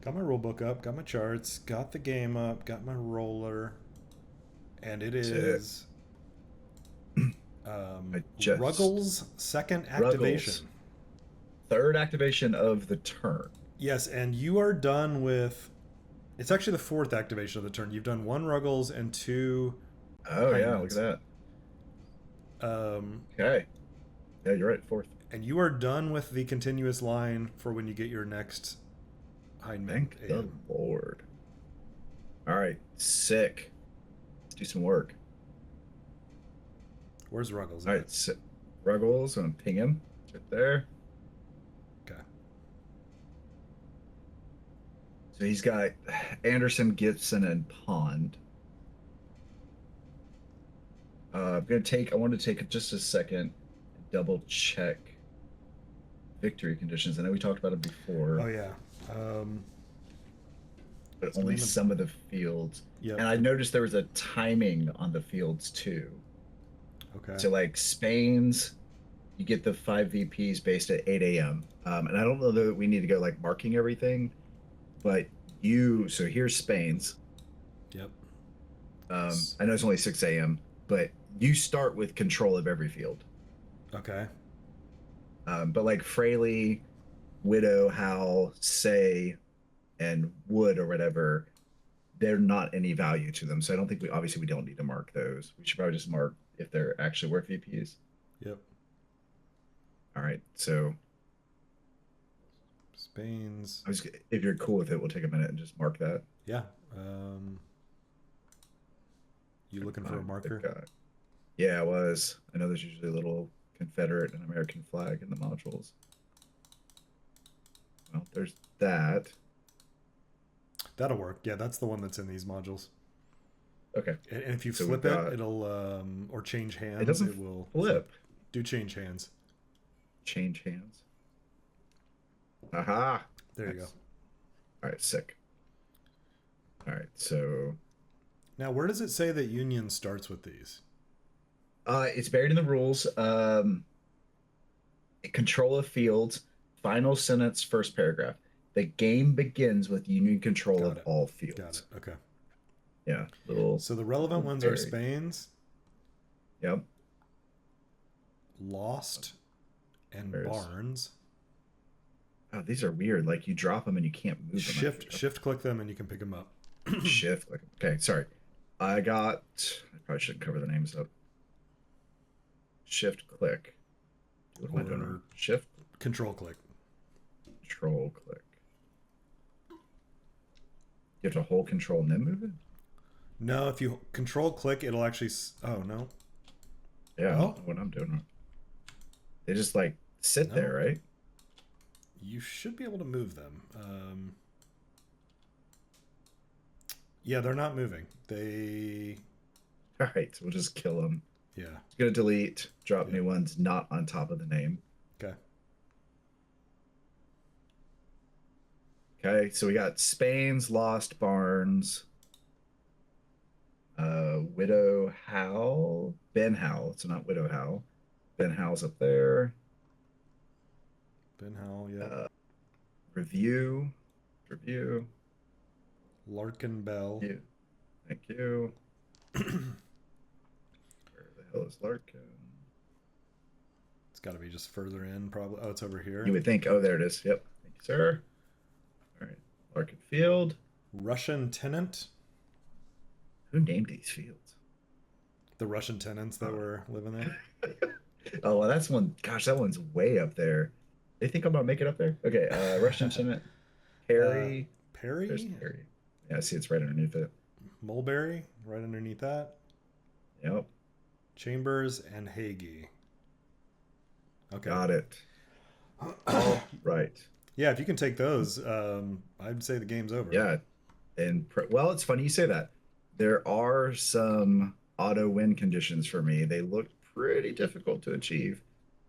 Got my rule book up, got my charts, got the game up, got my roller, and it Sick. is I just Ruggles' second Ruggles. activation. Third activation of the turn. Yes, and you are done with. It's actually the fourth activation of the turn. You've done one Ruggles and two Oh yeah, look at Hindmans. that. Um, Okay. Yeah, you're right. Fourth. and you are done with the continuous line for when you get your next Hindman Thank the AM. Lord. All right. Sick. Let's do some work. Where's Ruggles All at? right. Sick. Ruggles. I'm gonna ping him. It's right there. Okay. So he's got Anderson, Gibson, and Pond. I'm gonna take. I want to take just a second and double check victory conditions. I know we talked about it Oh before, yeah. Um, but so only in the some of the fields. yep. And I noticed there was a timing on the fields too. Okay. So like Spain's, you get the five VPs based at 8 a.m. And I don't know that we need to go like marking everything, but you. So here's Spain's. Yep. I know it's only 6 a.m., but you start with control of every field. Okay. But like Fraley, Widow, Howl, Say, and Wood or whatever, they're not any value to them. So I don't think we don't need to mark those. We should probably just mark if they're actually worth VPs. Yep. All right. So Spain's. if you're cool with it, we'll take a minute and just mark that. Yeah. Um, you looking for a Find the marker? guy. Yeah, it was. I know there's usually a little Confederate and American flag in the modules. Well, there's that. That'll work. Yeah, that's the one that's in these modules. Okay. And if you So we've flip it, got. it'll or change It hands, doesn't it will flip. flip. Do change hands. Change hands. Aha. There you go. Nice. All right. Sick. All right. So Now, where does it say that Union starts with these? it's buried in the rules. Control of fields. Final sentence. First paragraph. The game begins with union control Got of it. all Got it. fields. Okay. Yeah. Little. So the relevant Little ones are buried. Spain's, Yep. Lost, and There's. Barnes. Oh, these are weird. Like you drop them and you can't move them after you Shift click them and you can pick them up. shift. Like okay, sorry. I got. I probably shouldn't cover the names up. Shift click. What am I doing wrong? Or Shift control click. control click. You have to hold control and then move it. No, if you control click, it'll actually. Oh no. Yeah, I don't Well, know what I'm doing wrong. They just like sit there, no. right? You should be able to move them. Yeah, they're not moving. They. All right, so we'll just kill them. Yeah. It's gonna delete, drop Yeah. new ones not on top of the name. Okay. Okay, so we got Spain's Lost Barnes, Widow Howl, Ben Howl. So not Widow Howl. Ben Howell's up there. Ben Howell. Yep. Uh, review, review, Larkin Bell. review. Thank you. Where the hell is Larkin? It's got to be just further in, probably. Oh, it's over You here. would think, oh, there it is. Yep. Thank you, sir. All right. Larkin Field. Russian tenant. Who named these fields? The Russian tenants that were living there. Oh, well, that's one. Gosh, that one's way up there. They think I'm gonna make it up there? Okay. Russian Senate. uh, Perry. There's Perry, Perry. Yeah, I see it's right underneath it. Mulberry, right underneath that. Yep. Chambers and Hagee. Okay. Got it. All right. Yeah, if you can take those, I'd say the game's over. Yeah. And well, it's funny you say that. There are some auto win conditions for me. They look pretty difficult to achieve,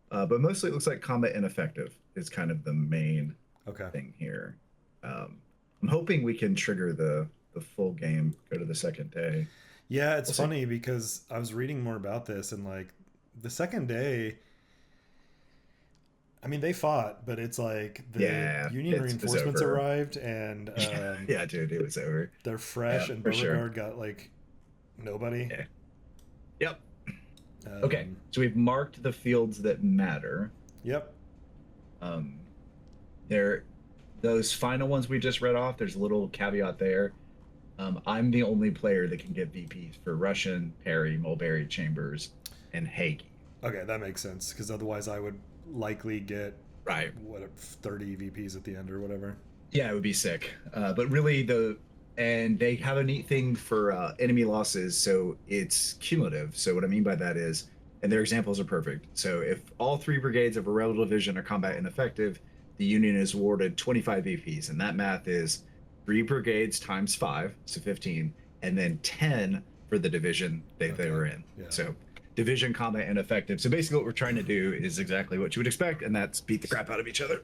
but mostly it looks like combat ineffective is kind of the main Okay. thing here. I'm hoping we can trigger the full game, go to the second day. Yeah, it's We'll see. funny because I was reading more about this and like the second day, I mean, they fought, but it's like the Yeah, Union it's reinforcements over. arrived, and Yeah, dude, it was over. they're Yeah, fresh, and for sure. Beauregard got like nobody. Yeah. Yep. Okay, Um, so we've marked the fields that matter. yep. Um, there, those final ones we just read off. There's a little caveat there. I'm the only player that can get VPs for Russian, Perry, Mulberry, Chambers, and Hagee. Okay, that makes sense because otherwise I would likely get Right. what 30 VPs at the end or whatever. Yeah, it would be sick. But really, and they have a neat thing for enemy losses, so it's cumulative. So what I mean by that is, and their examples are perfect. So if all three brigades of a rebel division are combat ineffective, the Union is awarded 25 VPs, and that math is three brigades times five, so 15, and then 10 for the division they Okay. were in. Yeah. So division combat ineffective. So basically, what we're trying to do is exactly what you would expect, and that's beat the crap out of each other.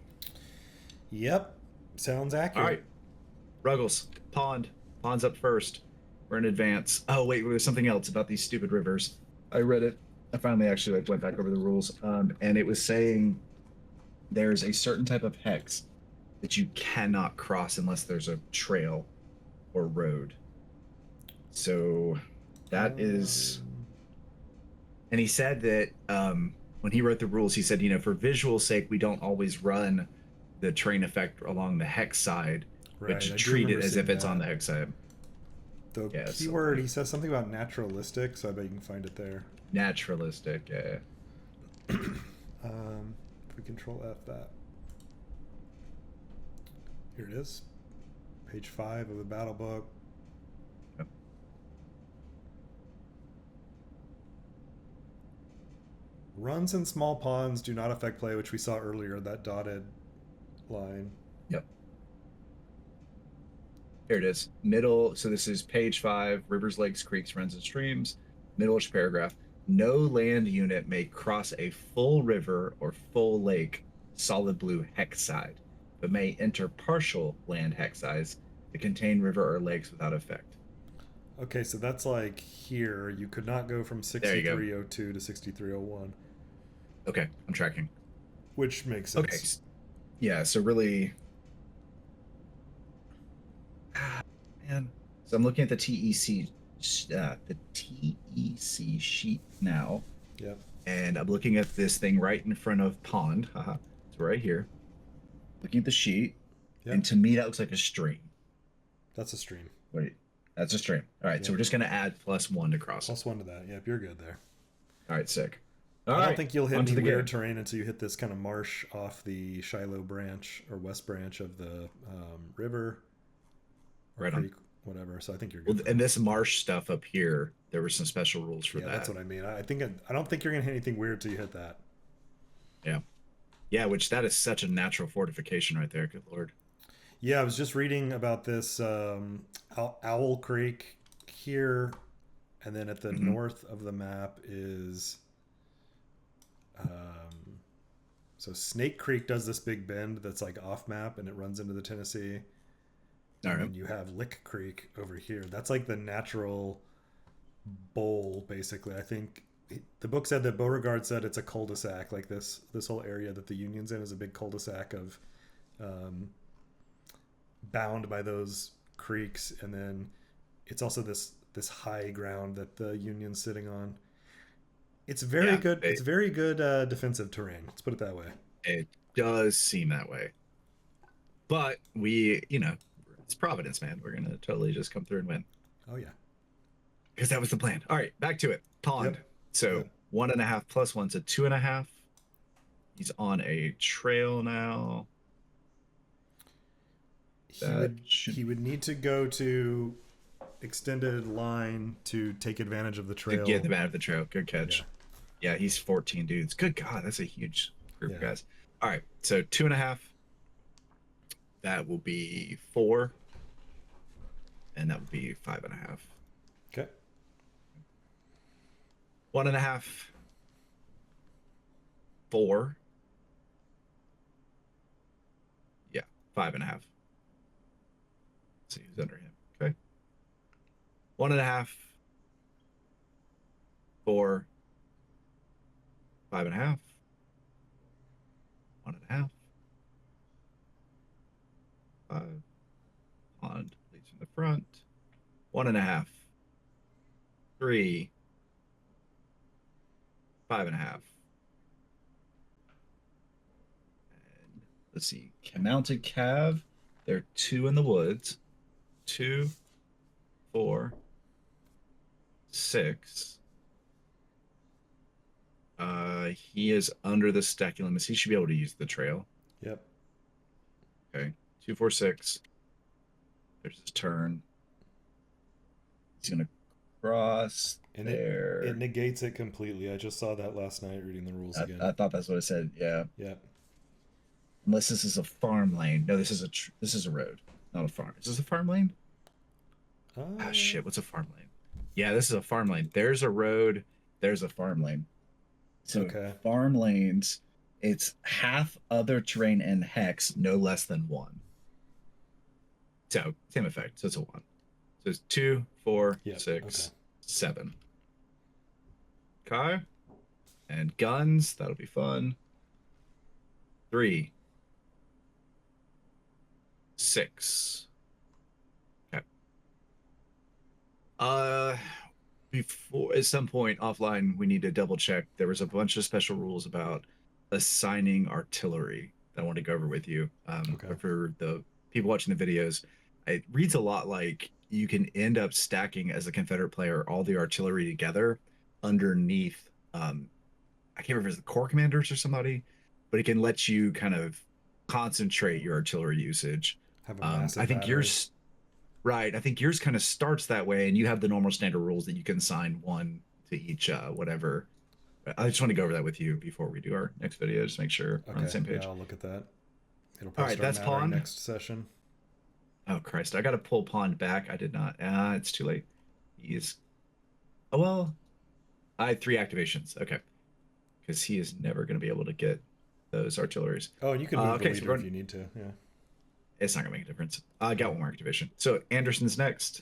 Yep. Sounds All accurate. right. Ruggles, pond. Pond's up first. We're in advance. Oh wait, there's something else about these stupid rivers. I read it. I finally actually went back over the rules, and it was saying there's a certain type of hex that you cannot cross unless there's a trail or road. So that is, Um, and he said that when he wrote the rules, he said, for visual sake, we don't always run the terrain effect along the hex side, but right. to I do treat it remember as if seeing it's on that. the hex side. The Yeah, so keyword, he says something about naturalistic, so I bet you can find it there. naturalistic. Yeah. If we control F that. Here it is. Page 5 of the battle book. Yep. Runs in small ponds do not affect play, which we saw earlier, that dotted line. Yep. Here it is. Middle. So this is page 5. Rivers, lakes, creeks, runs, and streams. Middle-ish paragraph. No land unit may cross a full river or full lake solid blue hex side, but may enter partial land hex sides to contain river or lakes without effect. Okay, so that's like here. You could not go from There you go. 6302 to 6301, Okay, I'm tracking. which makes Okay. sense. Yeah, so really, man. So I'm looking at the TEC sheet now, Yep. and I'm looking at this thing right in front of pond. Haha, it's right here. Looking at the sheet, Yep. and to me that looks like a stream. That's a stream. Wait, that's a stream. All right, so Yep. we're just gonna add +1 to cross it. +1 to that. Yep, you're good there. All right, sick. All I right, don't think you'll hit onto any the weird game. terrain until you hit this kind of marsh off the Shiloh branch or west branch of the river or Right on. creek, whatever. So I think you're Well, good. and this marsh stuff up here, there were some special rules for Yeah, that. that's what I mean. I don't think you're gonna hit anything weird till you hit that. Yeah, yeah, which that is such a natural fortification right there. Good lord. Yeah, I was just reading about this Owl Creek here, and then at the Hmm. north of the map is um, so Snake Creek does this big bend that's like off map, and it runs into the Tennessee. All And right. then you have Lick Creek over here. That's like the natural bowl, basically. I think the book said that Beauregard said it's a cul-de-sac. Like this whole area that the Union's in is a big cul-de-sac of um, bound by those creeks, and then it's also this high ground that the Union's sitting on. It's very Yeah, good. It's very good defensive terrain. Let's put it that way. it does seem that way. But it's Providence, man. We're gonna totally just come through and win Oh yeah. because that was the plan. All right, back to it. Pond. Yep. So Yep. 1.5 plus 1's a 2.5. He's on a trail now. He would need to go to extended line to take advantage of the To trail. get them out of the trail. Good catch. Yeah. Yeah, he's 14 dudes. Good God, that's a huge group Yeah. of guys. All right, so 2.5. That will be 4, and that would be 5.5. Okay. 1.5. 4. Yeah, 5.5. See who's under him. Okay. 1.5. 4. 5.5. 1.5. half. 5. Pond leads from the front. 1.5. 3. 5.5. And let's see. Mounted Cav. There are 2 in the woods. 2, 4, 6. He is under the stacking limits. He should be able to use the trail. Yep. Okay. 2, 4, 6. There's his turn. He's gonna cross And there. it negates it completely. I just saw that last night reading the rules again. I thought that's what it said. Yeah. Yep. Unless this is a farm lane. No, this is a road, not a farm. Is this a farm lane? Oh shit! What's a farm lane? Yeah, this is a farm lane. There's a road. There's a farm lane. So okay. Farm lanes, it's half other terrain and hex, no less than 1. So same effect. So it's a 1. So it's 2, 4, 6, 7. Okay. And guns, that'll be fun. 3, 6. Okay. Before at some point offline, we need to double check. There was a bunch of special rules about assigning artillery that I want to go over with you. But for the people watching the videos, it reads a lot like you can end up stacking as a Confederate player all the artillery together underneath. I can't remember if it's the Corps commanders or somebody, but it can let you kind of concentrate your artillery usage. Have a massive I think battery. yours. Right. I think yours kind of starts that way, and you have the normal standard rules that you can assign 1 to each, whatever. I just want to go over that with you before we do our next video, just make sure we're on the same page. Yeah, I'll look at that. It'll all right, that's Pond. Next session. Oh, Christ. I got to pull Pond back. I did not. It's too late. He's... Oh, well. I had 3 activations. Okay. Because he is never going to be able to get those artilleries. Oh, and you can move the leader if you need to. Yeah. It's not gonna make a difference. I got 1 more activation. So Anderson's next.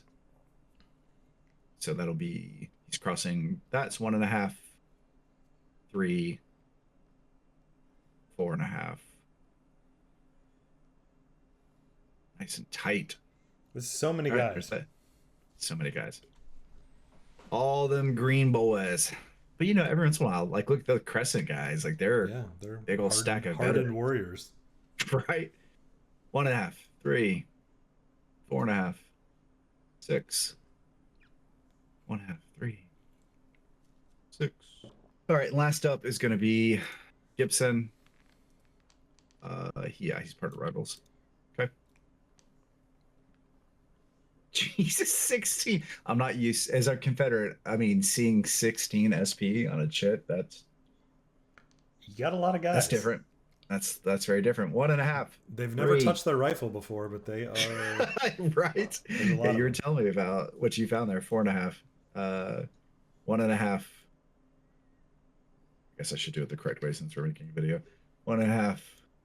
So that'll be he's crossing. That's 1.5, 3, 4.5. Nice and tight. There's so many guys. So many guys. All them green boys. But every once in a while, like look at the Crescent guys. Like they're big old stack of hardened warriors. Right. 1.5, 3, 4.5, 6. 1.5, 3, 6. All right, and last up is going to be Gibson. He's part of Rebels. Okay. Jesus, 16. I'm not used as a Confederate. I mean, seeing 16 SP on a chit. You got a lot of guys. That's different. That's very different. 1.5. They've never touched their rifle before, but they are right. Yeah, you were telling me about what you found there. 4.5. 1.5. I guess I should do it the correct way since we're making a video. 1.5,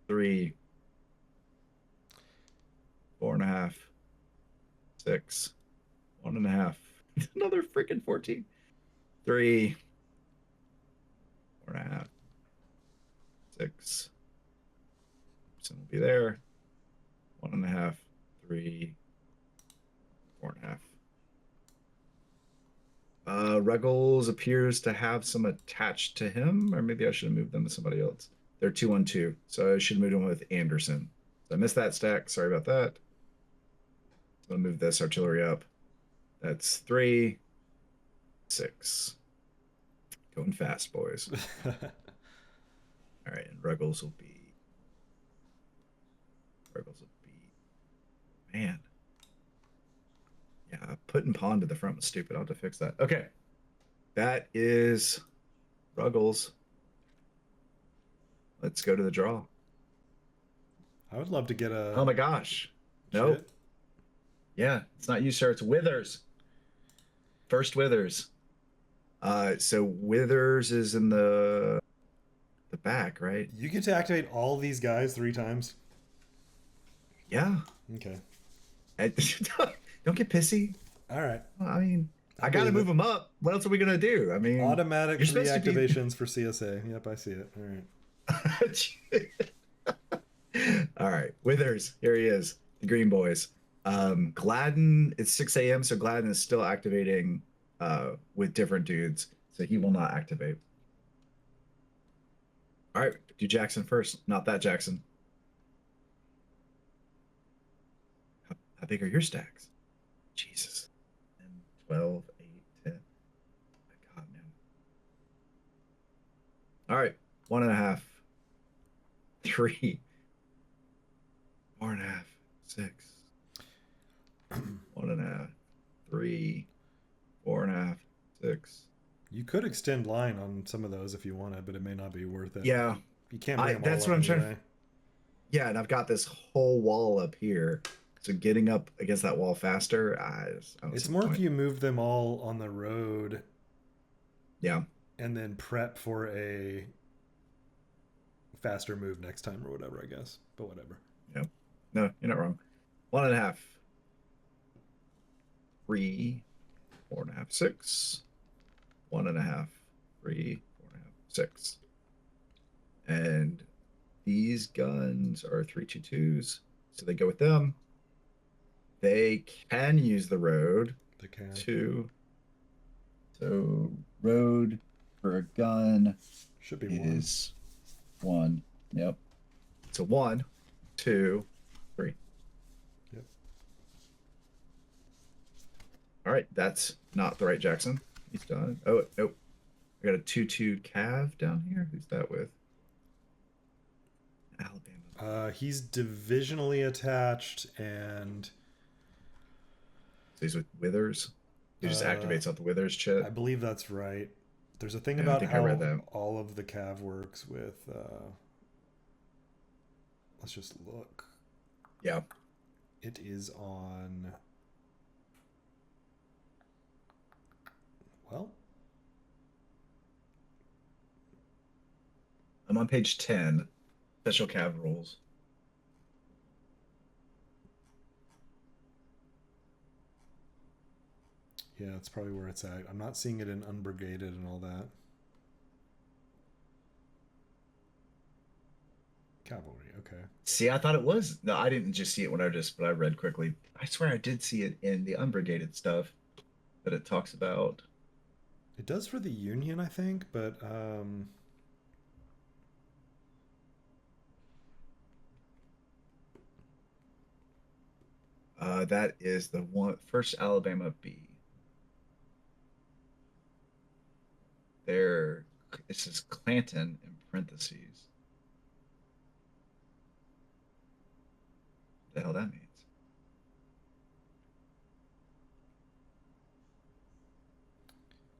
3, 4.5, 6, 1.5. Another freaking 14. 3, 4.5, 6. Will be there. 1.5, 3, 4.5. Ruggles appears to have some attached to him, or maybe I should have moved them to somebody else. They're 2-1-2, so I should move them with Anderson. So I missed that stack. Sorry about that. So I'll move this artillery up. That's 3, 6. Going fast, boys. All right, and Ruggles will be. Man. Yeah, putting Pond to the front was stupid. I'll have to fix that. Okay. That is Ruggles. Let's go to the draw. I would love to get a... Oh my gosh. Nope. Yeah, it's not you, sir. It's Withers. First Withers. So Withers is in the back, right? You get to activate all these guys 3 times? Yeah. Okay. Don't get pissy. All right. Well, I mean, I got to move them up. What else are we going to do? I mean, automatic reactivations for CSA. Yep, I see it. All right. All right, Withers. Here he is, the Green Boys. Gladden. It's 6 a.m. So Gladden is still activating with different dudes, so he will not activate. All right, do Jackson first. Not that Jackson. How big are your stacks? Jesus. 10, 12, 8, 10. My God, man. All right, 1.5, 3, 4.5, 6, 1.5, 3, 4.5, 6. You could extend line on some of those if you wanted, but it may not be worth it. Yeah, You can't bring I them all that's up what I'm trying to. anyway. Yeah, and I've got this whole wall up here, so getting up against that wall faster, I don't It's see the more if point. you move them all on the road Yeah, and then prep for a faster move next time or whatever, I guess. But whatever. yeah. No, you're not wrong. 1.5, 3, 4.5, 6. 1.5, 3, 4.5, 6. And these guns are 322s, so they go with them. They can use the road They can. to. So road for a gun Should be one. is 1. Yep. So 1, 2, 3. Yep. All right, that's not the right Jackson. He's done. Oh nope. I got a 2-2 Cav down here. Who's that with? Alabama. He's divisionally attached, and So he's with Withers. He just uh, activates out the Withers I chit. believe that's right. There's a thing Yeah, I about think I read how that. all of the cav works with. Let's just look. Yeah. It is on. Well, I'm on page 10. Special Cav rules. yeah, that's probably where it's at. I'm not seeing it in unbrigaded and all that. Cavalry, okay. See, I thought it was. No, I didn't just see it when but I read quickly. I swear I did see it in the unbrigaded stuff that it talks about. It does for the Union, I think, but That is the one first Alabama B. There, it says Clanton in parentheses. What the hell that means?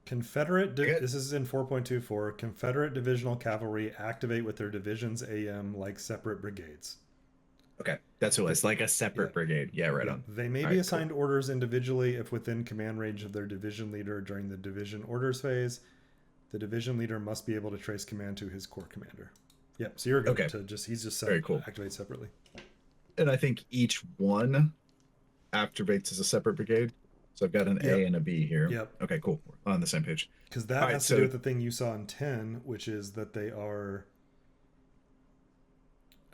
I got This is in 4.24. Confederate divisional cavalry activate with their divisions AM like separate brigades. okay. That's what it was. Like a Yeah, separate brigade. Yeah, right yeah. on. They may All be right, cool. assigned orders individually if within command range of their division leader during the division orders phase. The division leader must be able to trace command to his corps commander. Yep, so you're good Okay, to just he's just set very cool. activate separately. And I think each one activates as a separate brigade. So I've got an A Yep, and a B here. yep. Okay, cool. We're on the same page. Because All that right, has to do so with the thing you saw in 10, which is that they are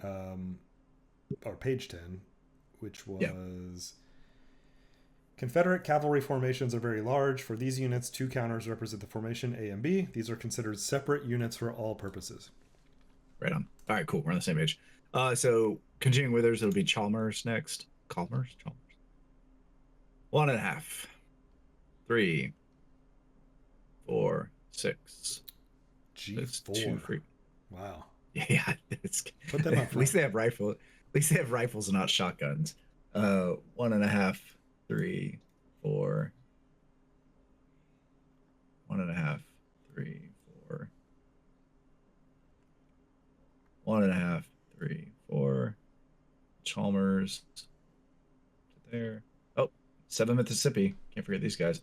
um, or page 10, which yeah, was Confederate cavalry formations are very large. For these units, two counters represent the formation A and B. These are considered separate units for all purposes. right on. All right, cool. We're on the same page. So continuing with it'll be Chalmers next. Chalmers. 1.5, 3, 4, 6. That's two G4. free. Wow. Yeah, it's Put them up at least front. they have rifle. At least they have rifles and not shotguns. 1.5, 3, 4. 1.5, 3, 4. 1.5, 3, 4. Chalmers to there. Oh, 7 Mississippi. Can't forget these guys.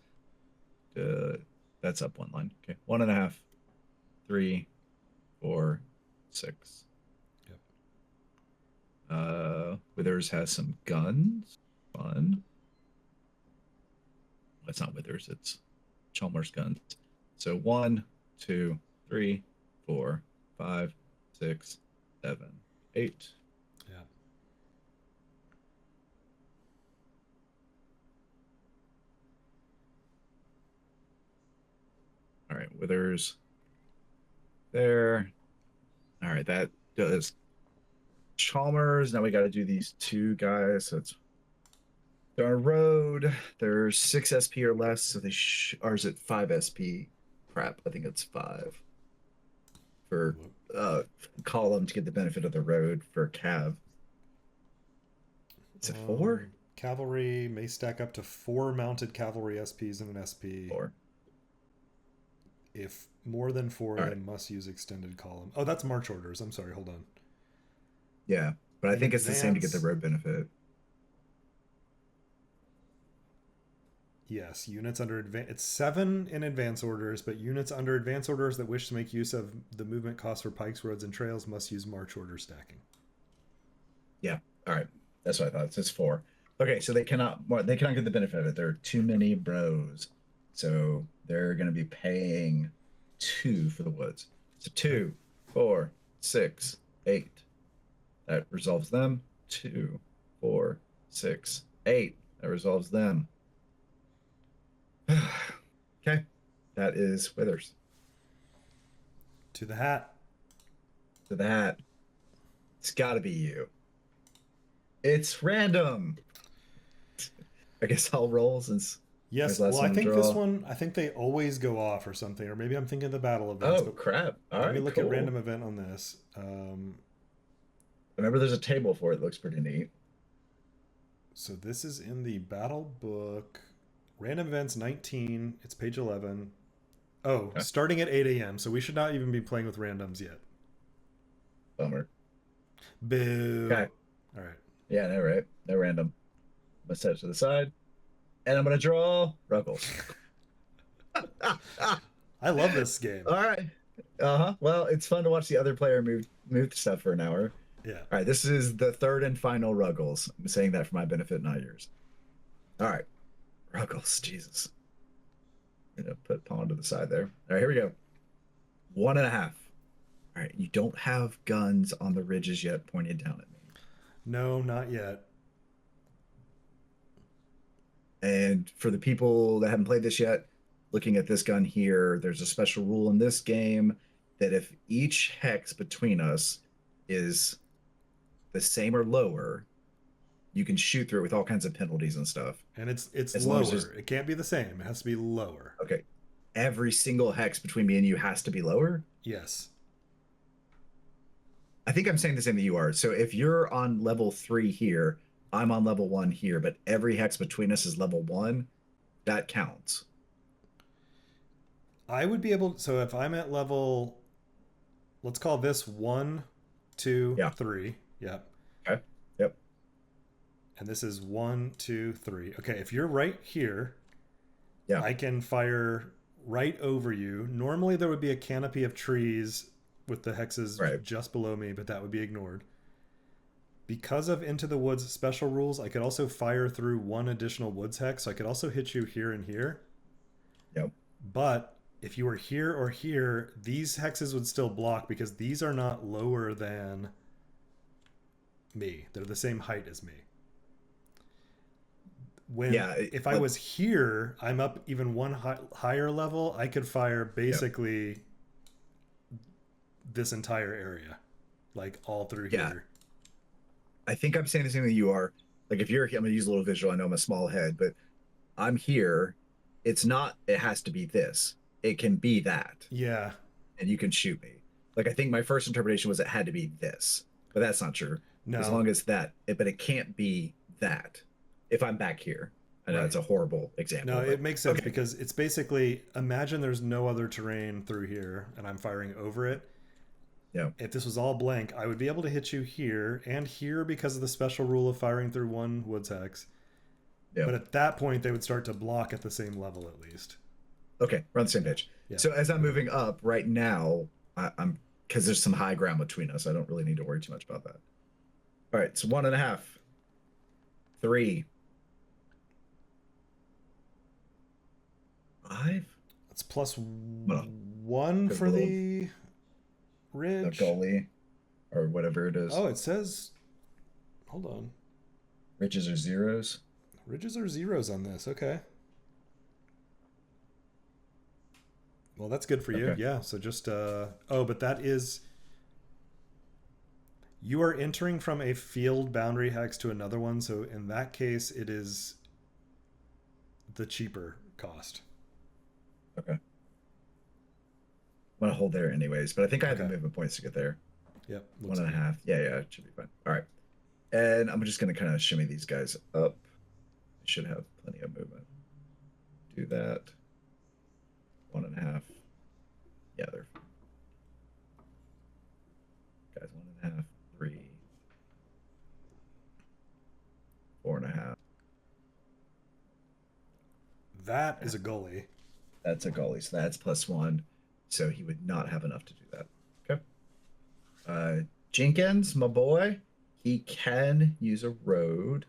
Uh, that's up one line. Okay, 1.5, 3, 4, 6. Yep. Withers has some guns. Fun. It's not Withers, it's Chalmers guns. So 1, 2, 3, 4, 5, 6, 7, 8. Yeah. All right, withers there. All right, that does Chalmers. Now we got to do these two guys. So it's they're on road. They're 6 SP or less, so or is it 5 SP? Crap, I think it's 5 for uh column to get the benefit of the road for cav. Is it 4? Cavalry may stack up to 4 mounted cavalry SPs in an SP. 4. If more than 4, All they right. must use extended column. Oh, that's march orders. I'm sorry. Hold on. Yeah, but I In think it's the same to get the advance, road benefit. yes, units under advance. It's 7 in advance orders, but units under advance orders that wish to make use of the movement costs for pikes, roads, and trails must use march order stacking. Yeah. All right. That's what I thought. It says 4. Okay, so they cannot get the benefit of it. There are too many bros. So they're gonna be paying 2 for the woods. So 2, 4, 6, 8. That resolves them. 2, 4, 6, 8. That resolves them. Okay. That is withers. To the hat. To that. It's gotta be you. It's random. I guess I'll roll since Yes, there's last well, I one to think this draw. one, I think they always go off or something, or maybe I'm thinking of the battle events, Oh but crap! All let me right, look cool. at random event on this. Remember, there's a table for it. It looks pretty neat. So this is in the battle book. Random events 19. It's page 11. Oh, Okay. starting at 8 a.m. So we should not even be playing with randoms yet. Bummer. Boo. Okay. All right. Yeah, no, right. No random. I'm gonna set it to the side, and I'm gonna draw Ruggles. I love this game. All right. Uh-huh. Well, it's fun to watch the other player move stuff for an hour. Yeah. All right, this is the third and final Ruggles. I'm saying that for my benefit, not yours. All right. Ruggles, Jesus. I'm gonna put pawn to the side there. All right, here we go. 1.5. All right, you don't have guns on the ridges yet pointed down at me. No, not yet. And for the people that haven't played this yet, looking at this gun here, there's a special rule in this game that if each hex between us is the same or lower, you can shoot through it with all kinds of penalties and stuff. And it's As long as lower. It can't be the same. It has to be lower. Okay. Every single hex between me and you has to be lower? Yes. I think I'm saying the same that you are. So if you're on level 3 here, I'm on level 1 here, but every hex between us is level 1, that counts. I would be able. So if I'm at level, let's call this 1, 2, Yeah. 3. Yep. Okay. Yep. And this is 1, 2, 3. Okay, if you're right here, Yeah. I can fire right over you. Normally there would be a canopy of trees with the hexes Right. just below me, but that would be ignored. Because of Into the Woods special rules, I could also fire through 1 additional woods hex. So I could also hit you here and here. Yep. But if you were here or here, these hexes would still block because these are not lower than me. They're the same height as me. If I was here, I'm up even 1 higher level. I could fire basically this entire area, like all through here. I think I'm saying the same thing you are. Like if you're here, I'm gonna use a little visual. I know I'm a small head, but I'm here. It's not. It has to be this. It can be that. Yeah. And you can shoot me. Like I think my first interpretation was it had to be this, but that's not true. No. As long as that, but it can't be that. If I'm back here, I know it's a horrible example. No, it makes sense because it's basically imagine there's no other terrain through here, and I'm firing over it. Yeah. If this was all blank, I would be able to hit you here and here because of the special rule of firing through 1 woods hex. Yeah. But at that point, they would start to block at the same level at least. Okay, we're on the same page. Yeah. So as I'm moving up right now, I'm because there's some high ground between us. I don't really need to worry too much about that. All right, so 1.5, 3, 5. It's plus 1 for the ridge. The goalie, or whatever it is. Oh, it says. Hold on. Ridges are zeros. Ridges are zeros on this. Okay. Well, that's good for you. Okay. Yeah. So just oh, but that is you are entering from a field boundary hex to another one. So in that case, it is the cheaper cost. Okay. I'm gonna hold there anyways, but I think I have the Okay. movement points to get there. Yep. One Looks and a like it. half. Yeah, yeah, it should be fine. All right. And I'm just gonna kind of shimmy these guys up. I should have plenty of movement. Do that. One and a half. Yeah, they're fine. Guys, one and a half, three, four and a half. That is a goalie. That's a goalie, so that's +1. So he would not have enough to do that. Okay. Jenkins, my boy, he can use a road.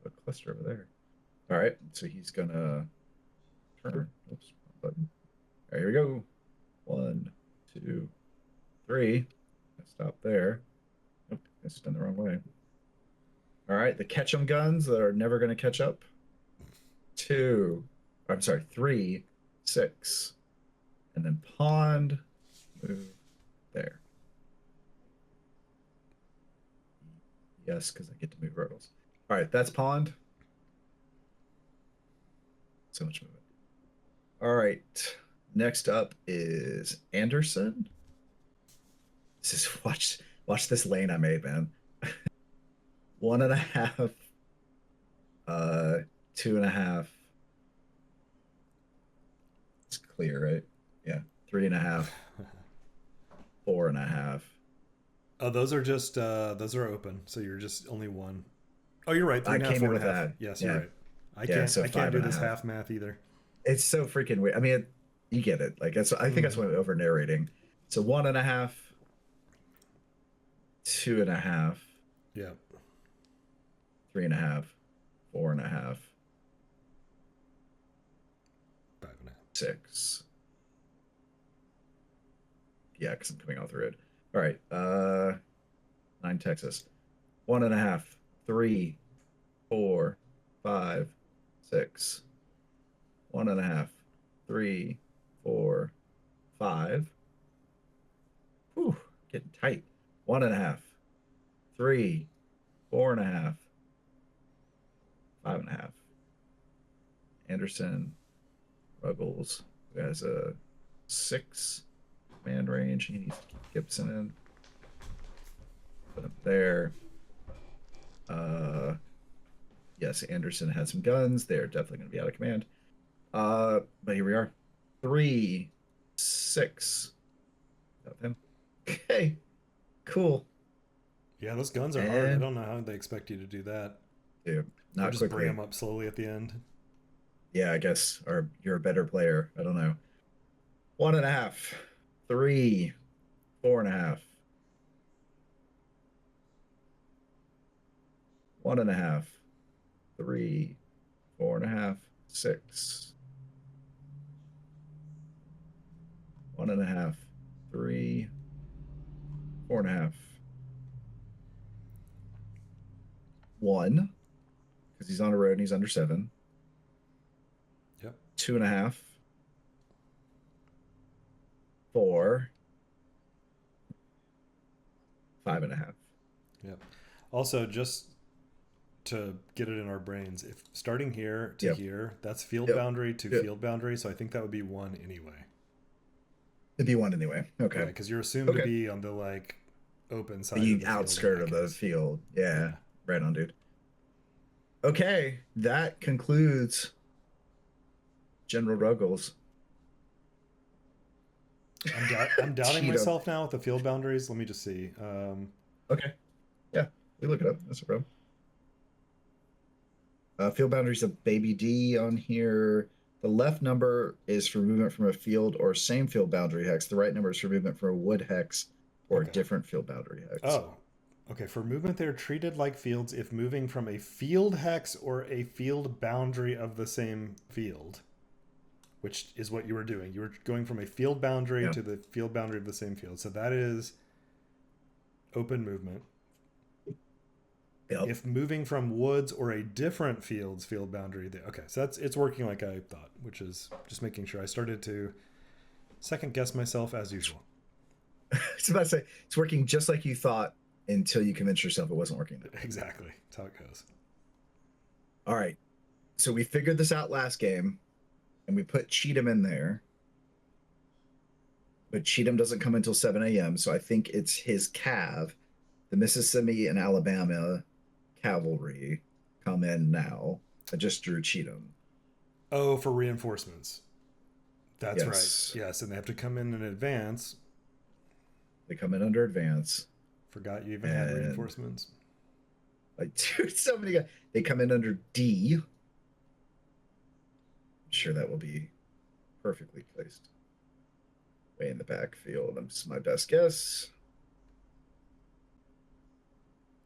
A cluster over there. All right, so he's gonna turn. Oops, wrong button. All right, here we go. 1, 2, 3. Stop there. Nope, it's done the wrong way. All right, the catch 'em guns that are never going to catch up. 2, I'm sorry, 3, 6, and then pond. Move there. Yes, because I get to move hurdles. All right, that's pond. So much movement. All right, next up is Anderson. This is watch this lane I made, man. One and a half, uh, two and a half. It's clear, right? Yeah, three and a half, four and a half. Oh, those are open. So you're just only one. Oh, you're right. Three I and a half, came in four and with a half. that. Yes, you're Yeah, right. yeah. So I can't five do and a this half. half math either. It's so freaking weird. I mean, you get it. Like I think that's Mm-hmm. what over narrating. So one and a half, two and a half, Yeah. three and a half, four and a half, Five and a half. six. Yeah, because I'm coming off the road. All right. 9 Texas. One and a half, three, four, five, six. One and a half, three, four, five. Whew, getting tight. One and a half, three, four and a half, five and a half. Anderson, Ruggles, who has a 6-man range. He needs to keep Gibson in. Put him there. Yes, Anderson had some guns. They're definitely going to be out of command. But here we are. 3, 6. Got him. Okay, cool. Yeah, those guns are hard. I And don't know how they expect you to do that. dude, Or not just bring quickly. them up slowly at the end. Yeah, I guess. Or you're a better player. I don't know. One and a half, three, four and a half, one and a half, three, four and a half, six, one and a half, three, four and a half, one, because he's on a road and he's under 7, Yep. two and a half, 4, five and a half. Yep. Also, just to get it in our brains, if starting here to Yep. here, that's field Yep. boundary to Yep. field boundary. So I think that would be one anyway. It'd be one anyway. Yeah, Okay. because you're assumed to Okay. be on the like open side of The the field in outskirt that of the case. field. Yeah. Yeah. Right on, dude. Okay. That concludes General Ruggles. I'm doubting Cheat 'em. myself now with the field boundaries. Let me just see. Okay. Yeah. We look it up. That's a problem. Field boundaries of baby D on here. The left number is for movement from a field or same field boundary hex. The right number is for movement from a wood hex or a Okay. different field boundary hex. Oh, okay. For movement, they're treated like fields if moving from a field hex or a field boundary of the same field, which is what you were doing. You were going from a field boundary Yeah. to the field boundary of the same field. So that is open movement. Yep. if moving from woods or a different field's field boundary. Okay, so it's working like I thought, which is just making sure. I started to second guess myself as usual. I was about to say it's working just like you thought until you convinced yourself it wasn't working. Exactly. That's how it goes. All right. So we figured this out last game, and we put Cheatham in there. But Cheatham doesn't come until 7 a.m. So I think it's his cav. The Mississippi and Alabama cavalry come in now. I just drew Cheatham. Oh, for reinforcements. That's Yes. right. Yes, and they have to come in advance. They come in under advance. Forgot you even had reinforcements. Like, dude, so many guys. They come in under D. I'm sure that will be perfectly placed. Way in the backfield. That's my best guess.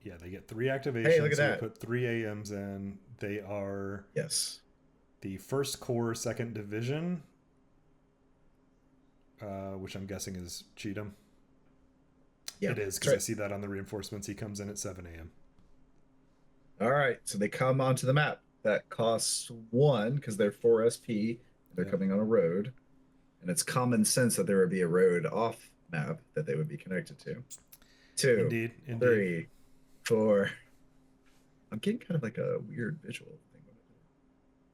Yeah, they get 3 activations. Hey, look at so that. Put 3 AMs in. They are Yes. the 1st Corps 2nd Division, which I'm guessing is Cheatham. Yeah, it is, because I see that on the reinforcements. He comes in at 7 a.m. All right, so they come onto the map. That costs 1 because they're 4 SP. They're coming on a road, and it's common sense that there would be a road off map that they would be connected to. 2, Indeed. 3, 4. I'm getting kind of like a weird visual thing.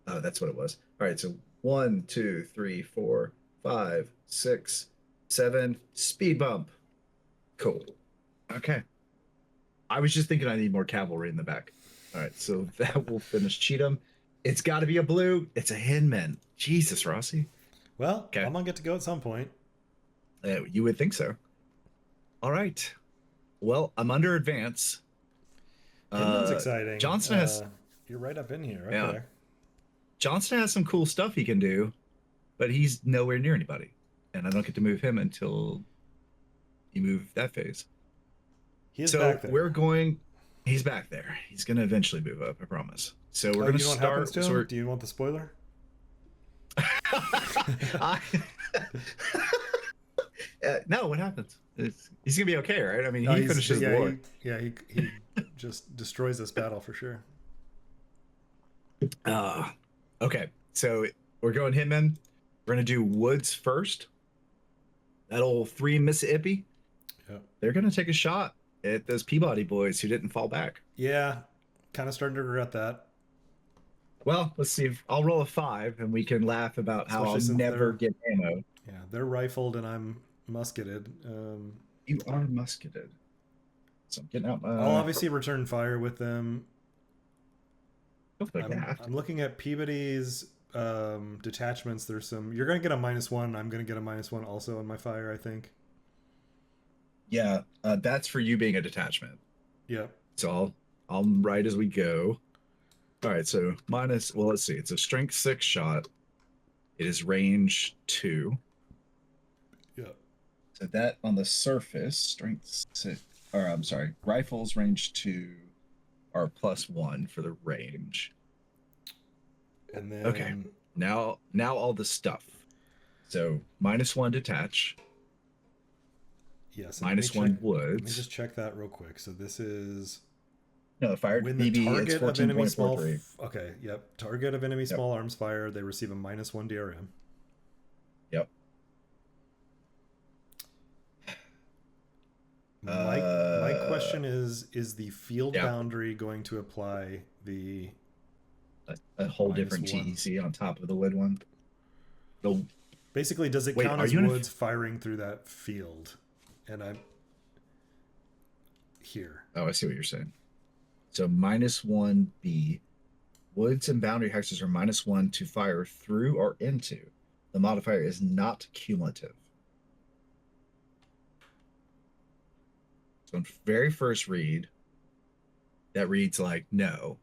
Oh, that's what it was. All right, so 1, 2, 3, 4, 5, 6, 7. Speed bump. Cool. Okay. I was just thinking I need more cavalry in the back. All right, so that will finish Cheatham. It's got to be a blue. It's a Hinman. Jesus, Rossi. Well, I'm going to get to go at some point. You would think so. All right. Well, I'm under advance. Hinman's exciting. Johnston has... You're right up in here. Okay. Yeah. Johnston has some cool stuff he can do, but he's nowhere near anybody. And I don't get to move him until you move that phase. He's back there. We're going... He's back there. He's going to eventually move up, I promise. So we're going to start... Do you want the spoiler? No, what happens? He's going to be okay, right? I mean, he finishes the war. He just destroys this battle for sure. Okay, so we're going Hitman. We're going to do Woods first. That'll 3 Mississippi. Yep. They're going to take a shot at those Peabody boys who didn't fall back. Yeah, kind of starting to regret that. Well, let's see. I'll roll a 5, and we can laugh about how I'll never get ammo. Yeah, they're rifled, and I'm musketed. You are musketed. So I'm getting out my... I'll obviously return fire with them. I'm looking at Peabody's detachments. There's some... You're going to get a -1. I'm going to get a -1 also on my fire, I think. Yeah, that's for you being a detachment. Yep. So I'll write as we go. All right, so minus... Well, let's see. It's a strength 6 shot. It is range 2. Yep. So that on the surface, strength 6... Or, I'm sorry, rifles range 2 are +1 for the range. And then... Okay. Now all the stuff. So -1 detach. Yes. -1 woods. Let me just check that real quick. So this is... No, fired when the BB, target of enemy small... 14.43. Okay, yep. Target of enemy small arms fire, they receive a -1 DRM. Yep. My question is the field boundary going to apply the... A whole different TEC on top of the wood one? Basically, does it count as woods firing through that field? And I'm... Here. Oh, I see what you're saying. So -1B. Woods and boundary hexes are -1 to fire through or into. The modifier is not cumulative. So in very first read, that reads like no.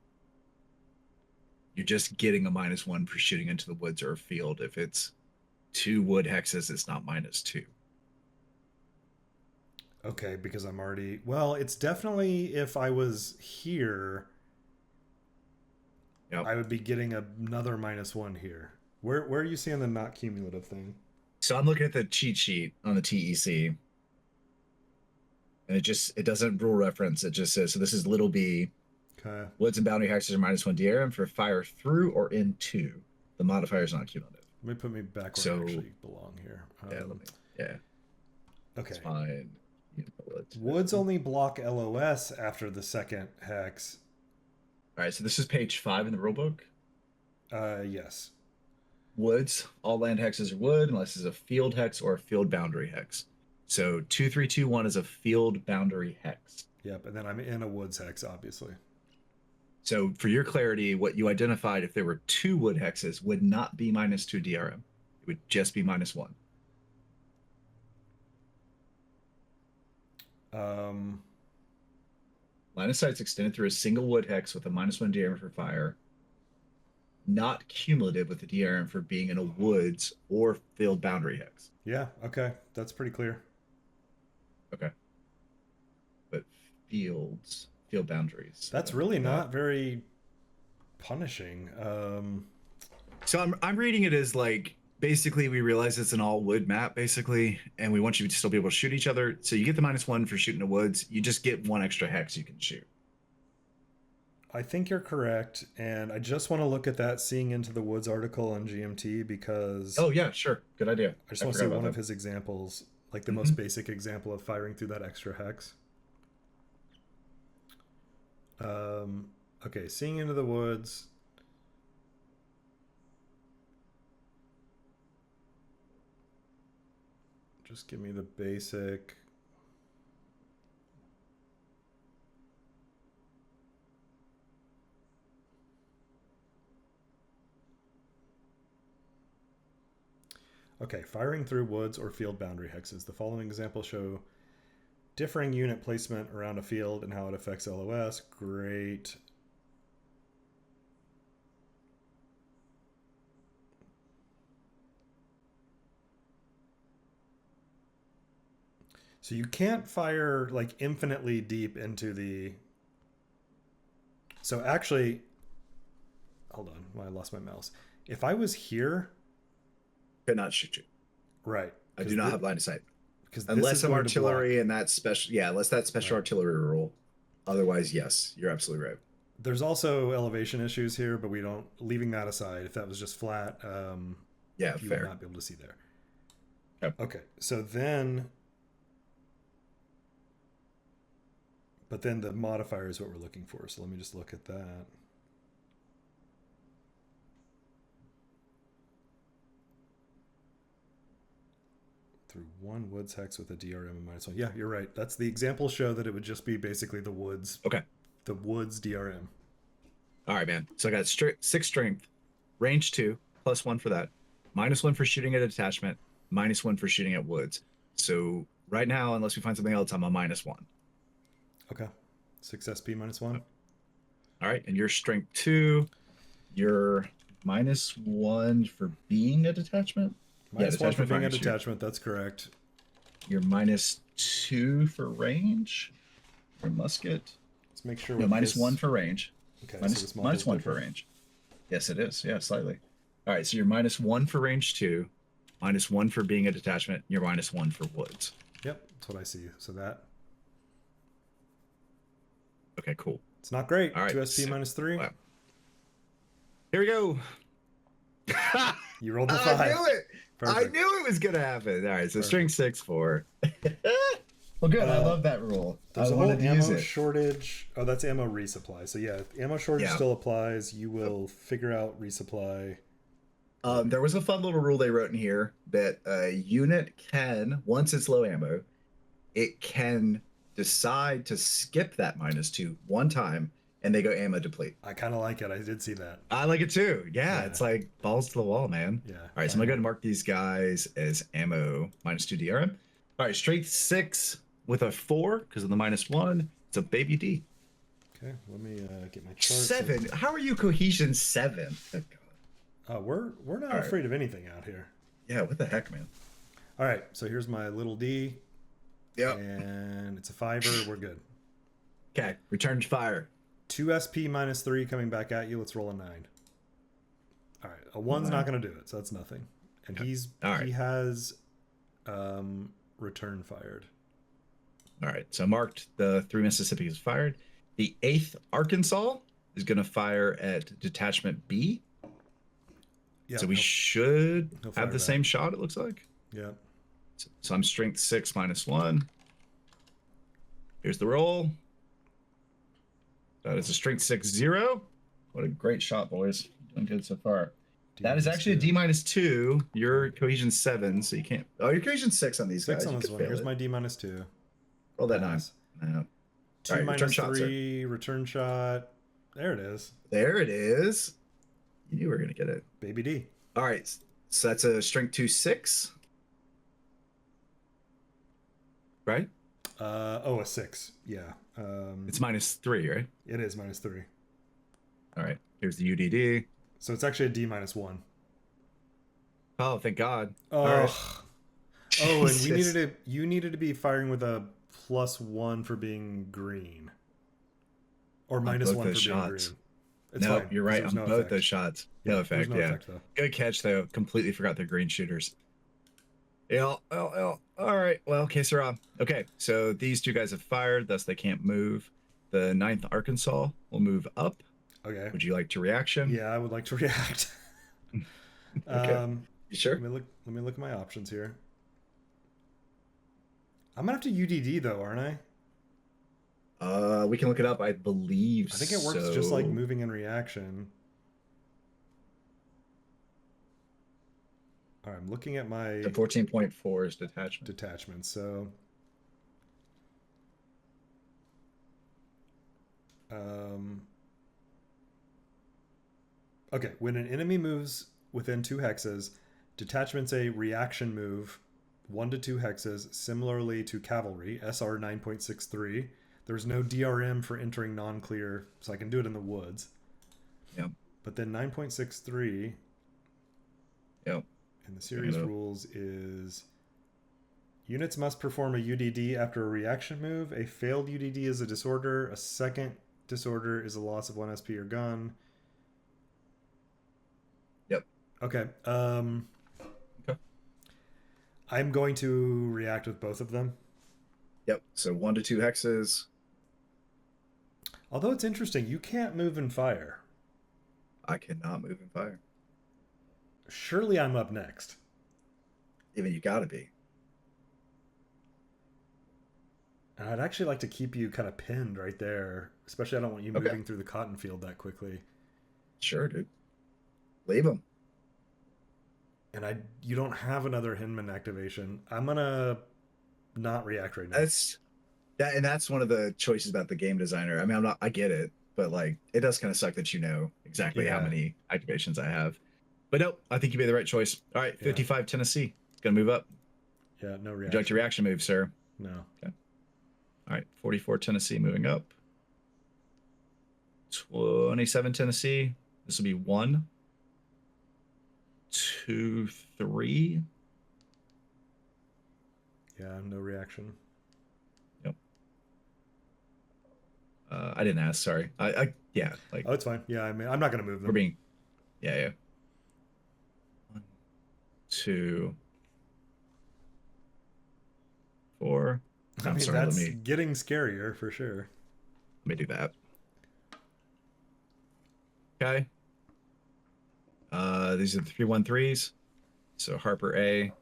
You're just getting a -1 for shooting into the woods or a field. If it's 2 wood hexes, it's not -2. Okay, because I'm already... Well, it's definitely, if I was here, I would be getting another -1 here. Where are you seeing the not cumulative thing? So I'm looking at the cheat sheet on the TEC. And it doesn't rule reference. It just says, so this is little b. Okay. Woods and boundary hexes are -1 DRM for fire through or into. The modifier is not cumulative. Let me put me back where I So actually belong here. yeah, yeah, Okay. it's fine. Woods only block LOS after the second hex. All right, so this is page 5 in the rulebook. Yes. Woods, all land hexes are wood unless it's a field hex or a field boundary hex. So 2321 is a field boundary hex. Yep, and then I'm in a woods hex, obviously. So for your clarity, what you identified if there were 2 wood hexes would not be -2 DRM. It would just be -1. Line of sight's extended through a single wood hex with a -1 DRM for fire, not cumulative with the DRM for being in a woods or field boundary hex. Yeah, okay. That's pretty clear. Okay. But field boundaries. That's really not very punishing. So I'm reading it as like basically we realize it's an all wood map basically, and we want you to still be able to shoot each other. So you get the -1 for shooting the woods. You just get 1 extra hex you can shoot. I think you're correct, and I just want to look at that Seeing Into the Woods article on GMT because Oh yeah, sure, good idea. I just want to see one of his examples, like the most basic example of firing through that extra hex. Okay, Seeing Into the Woods. Just give me the basic. Okay, firing through woods or field boundary hexes. The following examples show differing unit placement around a field and how it affects LOS. Great. So you can't fire like infinitely deep into the... So actually, hold on, I lost my mouse. If I was here... Could not shoot you. Right. I do not have line of sight. Because unless I'm artillery and that's special, yeah, unless that's special artillery rule. Otherwise, yes, you're absolutely right. There's also elevation issues here, but we don't. Leaving that aside, if that was just flat, yeah, you fair. would not be able to see there. Yep. Okay, so then, but then the modifier is what we're looking for. So let me just look at that. Through 1 woods hex with a DRM of -1. Yeah, you're right. That's the example show that it would just be basically the woods. Okay. The woods DRM. All right, man. So I got 6 strength, range 2, +1 for that, -1 for shooting at attachment, -1 for shooting at woods. So right now, unless we find something else, I'm a -1. Okay. 6 SP -1. All right, and your strength 2, you're -1 for being a detachment. -1 for being a detachment. That's correct. You're -2 for range. For musket. Let's make sure. No, -1 for range. Okay. -1 for range. Yes, it is. Yeah, slightly. All right, so you're -1 for range 2, -1 for being a detachment. You're -1 for woods. Yep, that's what I see. So that. Okay, cool. It's not great. All right, 2 SP -3. Wow. Here we go. You rolled the 5. I knew it. Perfect. I knew it was gonna happen. All right, so string 6 4. Well, good. I love that rule. There's I a whole wanted to use ammo it. shortage. Oh, that's ammo resupply. So yeah, ammo shortage Yeah. still applies. You will figure out resupply. There was a fun little rule they wrote in here that a unit can, once it's low ammo, it can decide to skip that -2 one time, and they go ammo deplete. I kind of like it. I did see that. I like it too. Yeah, it's like balls to the wall, man. Yeah. All right, so I'm gonna go ahead and mark these guys as ammo -2 DRM. All right, strength 6 with a 4 because of the -1. It's a baby D. Okay, let me get my chart. 7. How are you cohesion 7? Oh, God. We're not afraid of anything out here. Yeah, what the heck, man? All right, so here's my little D. Yep. And it's a 5er. We're good. Okay, return to fire. 2 SP -3 coming back at you. Let's roll a 9. All right, a 1's not going to do it, so that's nothing. And he has return fired. All right, so marked the 3 Mississippi is fired. The 8th Arkansas is going to fire at detachment B. Yeah, So we should he'll have fire the back. same shot, it looks like. Yeah. So I'm strength 6 -1. Here's the roll. That is a strength 6-0. What a great shot, boys. Doing good so far. That is actually a D -2. Your cohesion 7, so you can't. Oh, your cohesion 6 on these 6 guys. on You this could one. fail Here's it. my D-2. Roll that Pass. 9. No. 2 All right, return shot, sir. -3, return shot. There it is. There it is. You knew we were gonna get it. Baby D. All right, so that's a strength 2 6, right? A 6. Yeah. It's -3, right? It is -3. All right. Here's the UDD. So it's actually a D-1. Oh, thank God. Oh. All right. Oh, and Jesus. you needed to be firing with a +1 for being green. Or -1 both for those being shots. green. It's No, fine. you're right There's on no both effect. those shots. Yeah, No there's effect. no Yeah. effect, though. Good catch though. Completely forgot the green shooters. Yeah. All right. Well, okay, sir. Okay, so these two guys have fired, thus they can't move. The 9th Arkansas will move up. Okay. Would you like to reaction? Yeah, I would like to react. Okay. You sure? Let me look at my options here. I'm gonna have to UDD though, aren't I? We can look it up. I believe. I think it works just like moving in reaction. All right, I'm looking at my The 14.4 is detachment. detachments. So, okay, when an enemy moves within 2 hexes, detachment's a reaction move, 1 to 2 hexes, similarly to cavalry, SR 9.63. There's no DRM for entering non-clear, so I can do it in the woods. Yep. But then 9.63 Yep. in the series rules is units must perform a UDD after a reaction move. A failed UDD is a disorder. A second disorder is a loss of 1 SP or gun. Yep. Okay. Okay. I'm going to react with both of them. Yep. So 1 to 2 hexes. Although it's interesting, you can't move and fire. I cannot move and fire. Surely I'm up next. Even you gotta be. And I'd actually like to keep you kind of pinned right there. Especially I don't want you moving through the cotton field that quickly. Sure, dude. Leave him. And you don't have another Hinman activation. I'm gonna not react right now. That's one of the choices about the game designer. I mean, I get it, but like it does kind of suck that you know exactly how many activations I have. But nope, I think you made the right choice. All right, 55 Tennessee. It's gonna move up. Yeah, no reaction. Would you like your reaction move, sir? No. Okay. All right, 44 Tennessee moving up. 27 Tennessee. This will be 1, 2, 3. Yeah, no reaction. Yep. I didn't ask. Sorry. Yeah. Like. Oh, it's fine. Yeah, I mean, I'm not gonna move them. We're being. Yeah. 1, 2, 4. I mean, sorry, that's getting scarier for sure. Let me do that. Okay. These are the 3-1-3s. So Harper A.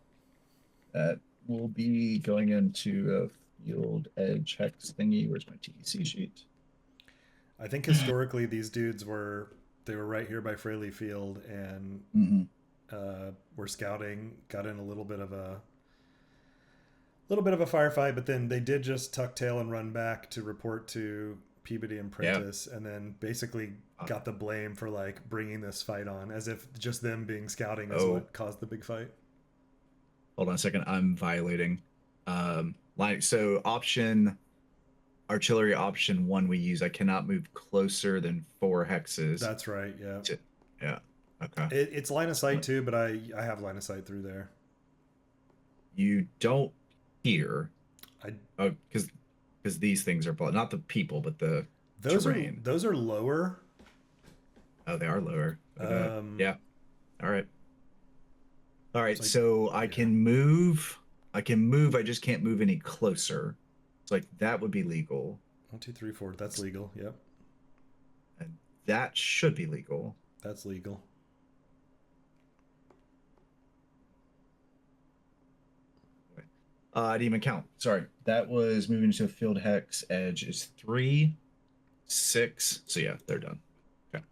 That will be going into a field edge hex thingy. Where's my TEC sheet? I think historically these dudes were right here by Fraley Field and were scouting, got in a little bit of a firefight, but then they did just tuck tail and run back to report to Peabody and Prentice, and then basically got the blame for like bringing this fight on, as if just them being scouting is what caused the big fight. Hold on a second, I'm violating. So artillery option 1 we use. I cannot move closer than 4 hexes. That's right. Yeah. Yeah. Okay. It's line of sight too, but I have line of sight through there. You don't hear. Because these things are not the people, but the terrain. Those are lower. Oh, they are lower. Yeah. All right. So I can move. I just can't move any closer. So like that would be legal. One, two, three, four. That's legal. Yep, And that should be legal. that's legal. I didn't even count. Sorry. That was moving to a field hex. Edge is 3, 6. So yeah, they're done. Okay.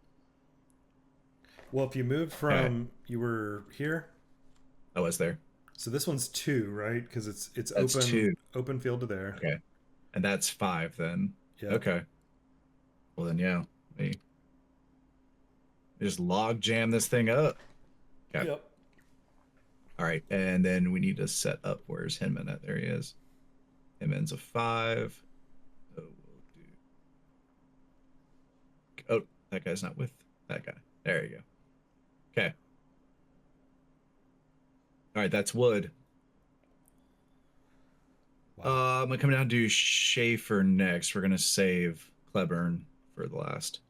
Well, if you moved Okay. from you were here, I was there. so this one's 2, right? Because it's That's open 2. open field to there. Okay. And that's 5 then. Yep. Okay. Well then yeah. Me just log jam this thing up. Okay. Yep. All right. And then we need to set up where's Hinman at? There he is. Hinman's a 5. So we'll do. Oh, that guy's not with that guy. There you go. Okay. All right, that's wood. Wow. I'm gonna come down to Schaefer next. We're gonna save Cleburne for the last.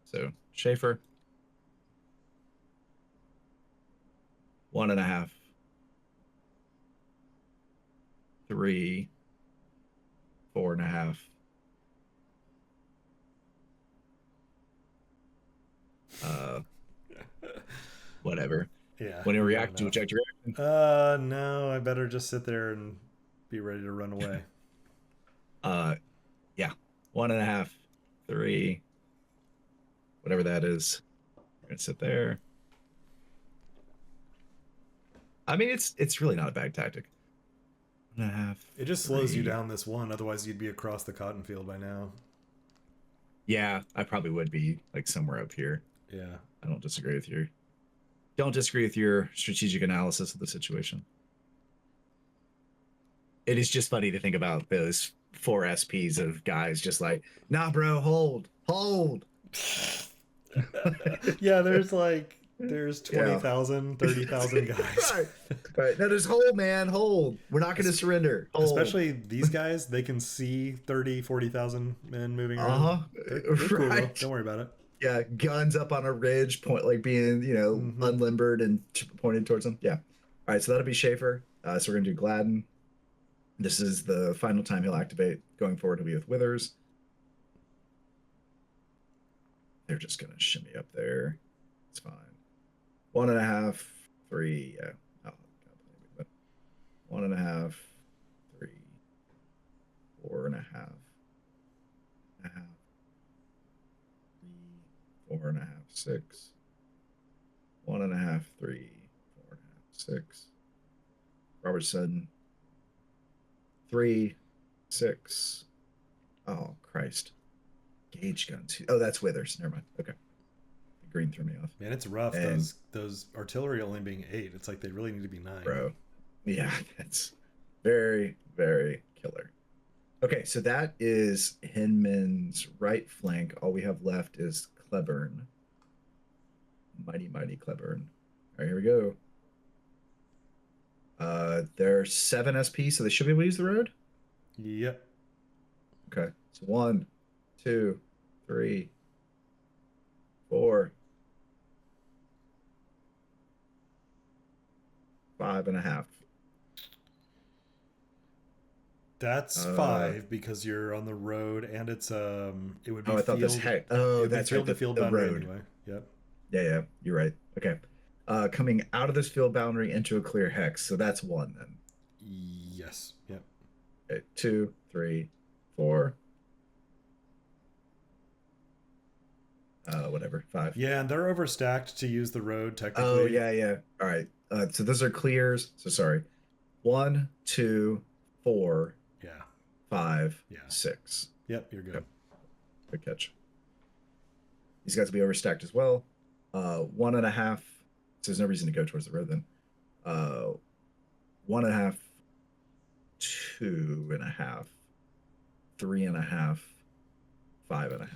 So Schaefer, 1.5, 3, 4.5. Uh, whatever. Yeah, When you you've got react to enough. eject your reaction. No, I better just sit there and be ready to run away. Uh, yeah, 1.5, 3, whatever that is. We're gonna sit there. I mean, it's really not a bad tactic. 1.5, It just slows you 3. down this one, otherwise you'd be across the cotton field by now. Yeah, I probably would be like somewhere up here. Yeah. I don't disagree with your strategic analysis of the situation. It is just funny to think about those 4 SPs of guys just like, nah, bro, hold. Yeah, there's Yeah. 20,000, 30,000 guys. Right. Right. No, just hold, man, hold. We're not going to surrender. Hold. Especially these guys, they can see 30, 40,000 men moving around. Uh-huh. They're cool though. Right. Don't worry about it. Yeah, guns up on a ridge, point like being, Hmm. unlimbered and pointed towards them. Yeah. All right, so that'll be Schaefer. So we're gonna do Gladden. This is the final time he'll activate. Going forward, he'll be with Withers. They're just gonna shimmy up there. It's fine. 1.5, 3. Yeah. Oh, God, 1.5, 3, 4.5, 1.5, 3, 4.5, 6. 1.5, 3, 4.5, 6. Robertson, 3, 6. Oh, Christ. Gauge guns. Oh, that's Withers. Never mind. Okay. The green threw me off. Man, it's rough. And, Those artillery only being 8. It's like they really need to be 9. bro, yeah, that's very, very killer. Okay, so that is Hinman's right flank. All we have left is Cleburne. Mighty, mighty Cleburne. All right, here we go. They're 7 SP, so they should be able to use the road. Yep. Okay, so 1, 2, 3, 4, 5.5. That's 5 because you're on the road and it's it would be Oh, I thought this field had. Oh, it'd be that's right. field to field The boundary road. anyway. Yep. Yeah, you're right. Okay. Coming out of this field boundary into a clear hex. So that's 1 then. Yes. Yep. Okay, 2, 3, 4. Whatever. 5. Yeah, and they're overstacked to use the road Oh, technically. yeah. All right. So those are clears. So sorry. 1, 2, 4, Yeah. 5, Yeah. 6. Yep, you're good. Okay. Good catch. These guys will be overstacked as well. 1.5. So there's no reason to go towards the road then. 1.5, 2.5, 3.5, 5.5.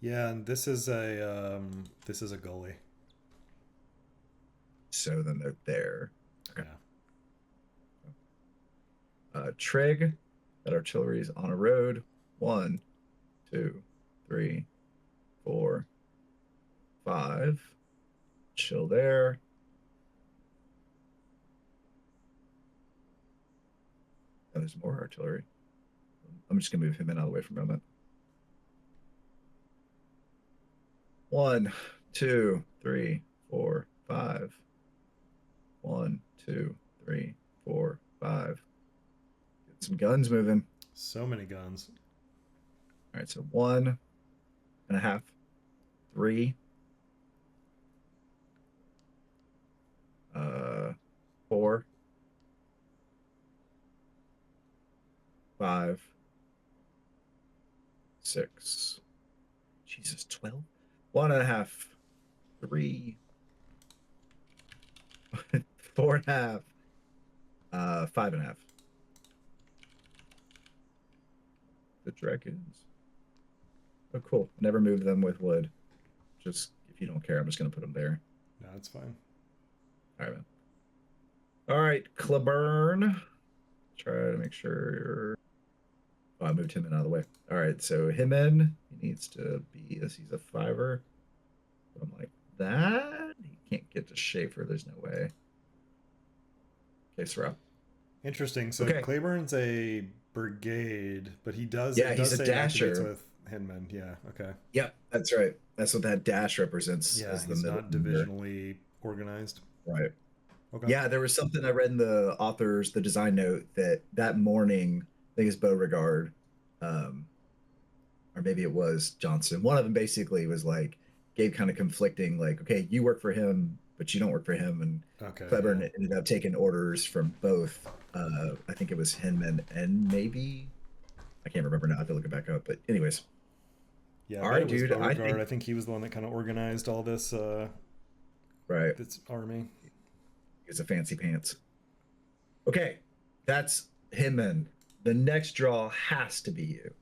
Yeah, and this is a goalie. So then they're there. Okay. Yeah. Trig, that artillery is on a road. 1, 2, 3, 4, 5. Chill there. Oh, there's more artillery. I'm just gonna move him in out of the way for a moment. 1, 2, 3, 4, 5. 1, 2, 3, 4, 5. Get some guns moving. So many guns. All right, so 1.5, 3, 4, 5, 6. Jesus, 12. 1.5, 3, 4.5, 5.5. The dragons. Oh, cool. Never move them with wood. Just if you don't care, I'm just gonna put them there. No, that's fine. All right, man. All right, Claburn. Try to make sure. Oh, I moved him in out of the way. All right, so him in. He needs to be. He's a 5-er. I'm like that. He can't get to Schaefer. There's no way. Okay, Sarah. Interesting. So Okay. Claiborne's a brigade, but he does Yeah, it he's does a say it activates dasher. with Hinman. Yeah. Okay. Yep, that's right. That's what that dash represents Yeah, as the he's middle not finger. divisionally organized. Right. Okay. Yeah, there was something I read in the author's the design note that morning, I think it's Beauregard, um, or maybe it was Johnson. One of them basically was like gave kind of conflicting, like, okay, you work for him, but you don't work for him. And Okay. Cleburne Yeah. ended up taking orders from both. I think it was Hinman and maybe I can't remember now. I have to look it back up. But anyways, Yeah. I all bet right, it was dude. I Beauregard. think I think he was the one that kind of organized all right. this army. It's a fancy pants. Okay, that's Hinman. The next draw has to be you.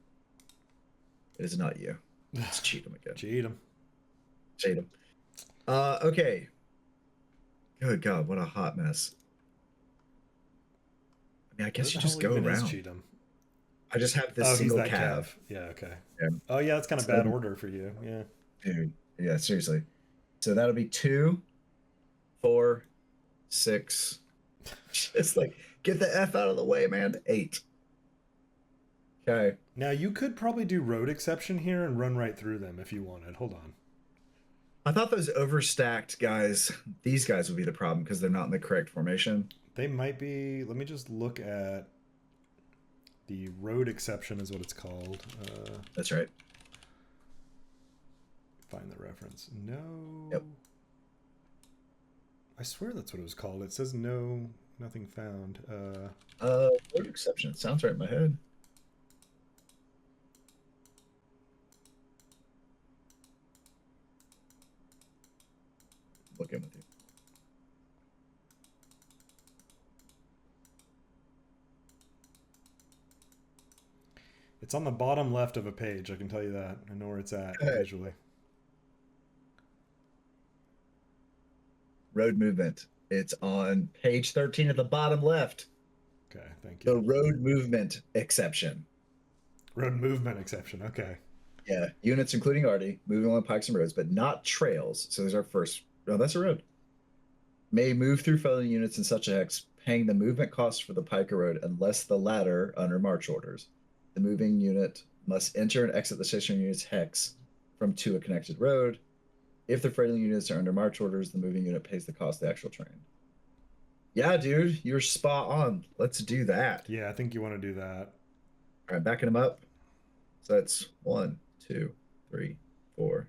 It is not you. Let's cheat him again. Cheat him. Cheat him. Okay. Good God, what a hot mess. I mean, I Where guess the you hell just go even is around. Cheatham? I just have this Oh, he's single that cav. Cav. Yeah. Okay. Yeah. Oh, yeah. That's kind of So, bad order for you. Yeah. dude, yeah, seriously. So that'll be 2, 4, 6. Just like get the F out of the way, man. 8. Okay. Now you could probably do road exception here and run right through them if you wanted. Hold on. I thought those overstacked guys, these guys would be the problem because they're not in the correct formation. They might be. Let me just look at the road exception, is what it's called. That's right. Find the reference. No. Yep. I swear that's what it was called. It says no, nothing found. Word exception. It sounds right in my head. Looking with you. It's on the bottom left of a page. I can tell you that. I know where it's at Go ahead. visually. Road movement. It's on page 13 at the bottom left. Okay, thank The you. road movement exception. Road movement exception. Okay. Yeah, units including Artie moving along pikes and roads, but not trails. So there's our first. Oh, that's a road. May move through felony units in such a hex, paying the movement costs for the pike or road unless the latter under march orders. The moving unit must enter and exit the stationary unit's hex from to a connected road. If the friendly units are under march orders, the moving unit pays the cost of the actual train. Yeah, dude, you're spot on. Let's do that. Yeah, I think you want to do that. All right, backing them up. So that's 1, 2, 3, 4,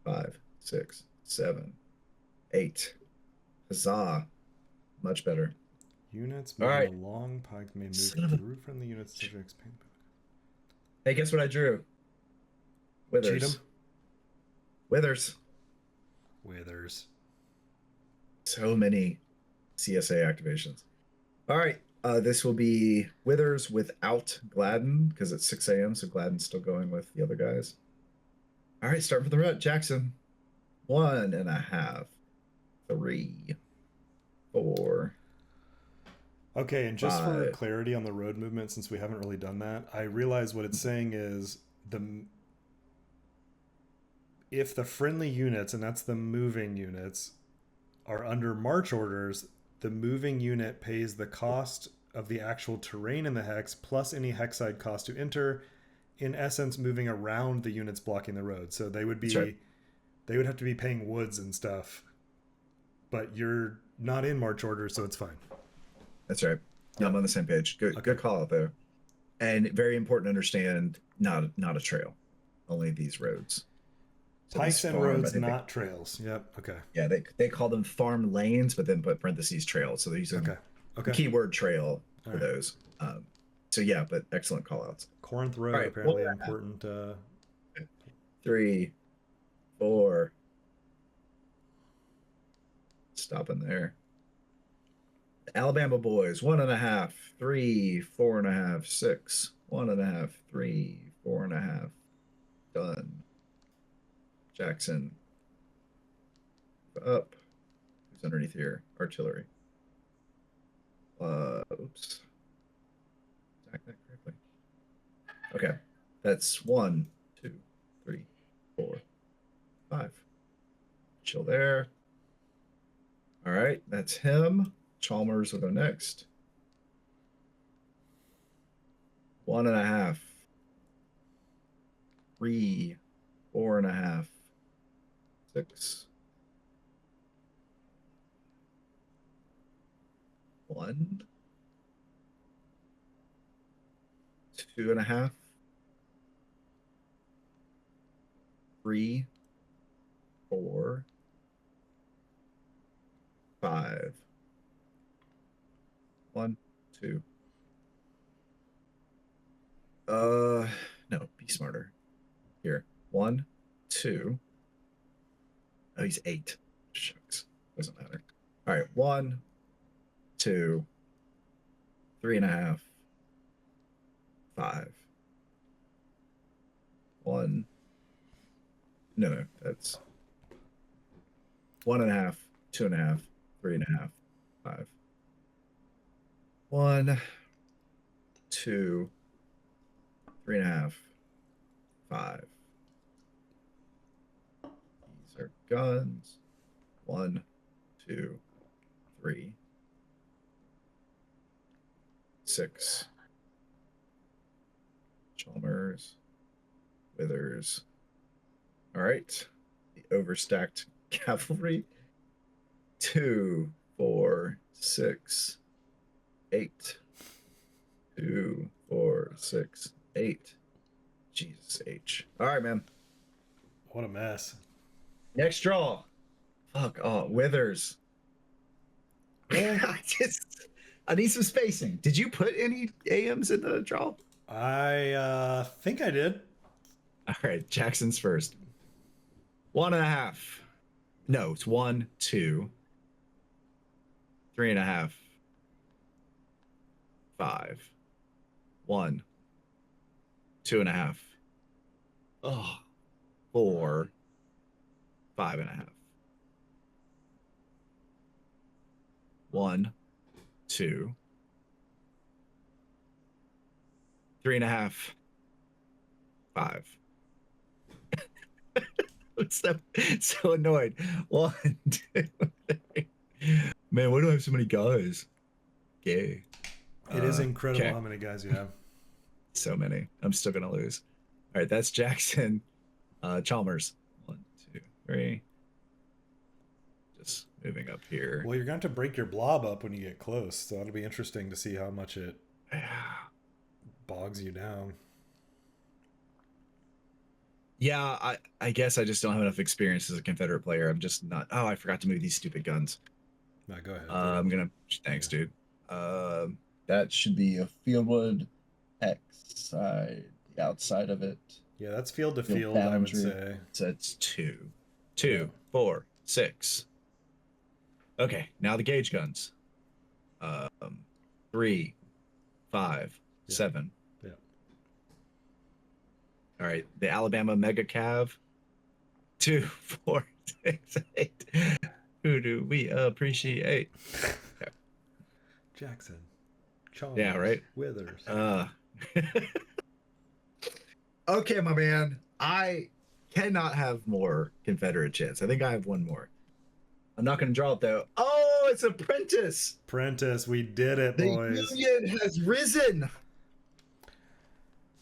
5, 6, 7, 8. Huzzah. Much better. Units All moving right. along pike may move Son of a- through friendly units to expand. Hey, guess what I drew? Withers. Cheat 'em. Withers. Withers. So many CSA activations. All right. This will be Withers without Gladden because it's 6 a.m. So Gladden's still going with the other guys. All right. Start for the rut. Jackson. 1.5, 3, 4. Okay, and just for 5. clarity on the road movement, since we haven't really done that, I realize what it's saying is if the friendly units, and that's the moving units, are under march orders, the moving unit pays the cost of the actual terrain in the hex plus any hexside cost to enter, in essence moving around the units blocking the road. So they would be That's right. they would have to be paying woods and stuff. But you're not in march order, so it's fine. That's right. No, Yep. I'm on the same page. Good, Okay. good call out there. And very important to understand, not a trail, only these roads. So this Pikes and farm, I roads, think not trails. Yep. Okay. yeah, they call them farm lanes, but then put parentheses trails. So they're using Okay. the Okay. keyword trail All for right. those. So yeah, but excellent call outs. Corinth All Road, right, apparently an important. 3, 4. Stopping there. Alabama boys, 1.5, 3, 4.5, 6, 1.5, 3, 4.5. Done. Jackson up. Who's underneath here? Artillery. Oops. Stack that correctly. Okay. That's 1, 2, 3, 4, 5. Chill there. All right. That's him. Chalmers will go next. 1.5. 3, 4.5. 6. 1. 2.5. 3, 4, 5. 1, 2. No, be smarter. Here. 1, 2. Oh, he's 8. Shucks. Doesn't matter. All right. 1, 2, 3.5. 5. 1. No, that's 1.5, 2.5, 3.5, 5. 1, 2, 3.5, 5. These are guns. 1, 2, 3, 6. Chalmers, Withers. All right. The overstacked cavalry. 2, 4, 6, 8. 2, 4, 6, 8. Jesus H. All right, man. What a mess. Next draw. Fuck. Oh, Withers. I need some spacing. Did you put any AMs in the draw? I think I did. All right, Jackson's first. 1.5. No, it's 1, 2, 3.5, 5. 1, 2.5. Oh, 4, 5.5. 1, 2, 3.5, 5. I'm so annoyed. 1, 2, 3. Man, why do I have so many guys? Gay. It is incredible okay. how many guys you have. So many. I'm still gonna lose. All right, that's Jackson. Chalmers. 1, 2, 3. Just moving up here. Well, you're going to have to break your blob up when you get close, so that'll be interesting to see how much it bogs you down. Yeah, I guess I just don't have enough experience as a Confederate player. I'm just not. Oh, I forgot to move these stupid guns. No, go ahead. I'm gonna. Thanks, dude. That should be a Fieldwood X side, the outside of it. Yeah, that's field to field, I would say. So it's 2, 2, 4, 6. Okay, now the gauge guns. 3, 5, 7. Yeah. All right, the Alabama Mega Cav. 2, 4, 6, 8. Who do we appreciate? Okay. Jackson. Chalmers. Yeah, right. Withers. Okay, my man. I cannot have more Confederate chants. I think I have one more. I'm not going to draw it though. Oh, it's Apprentice. Apprentice, we did it, boys. The Union has risen.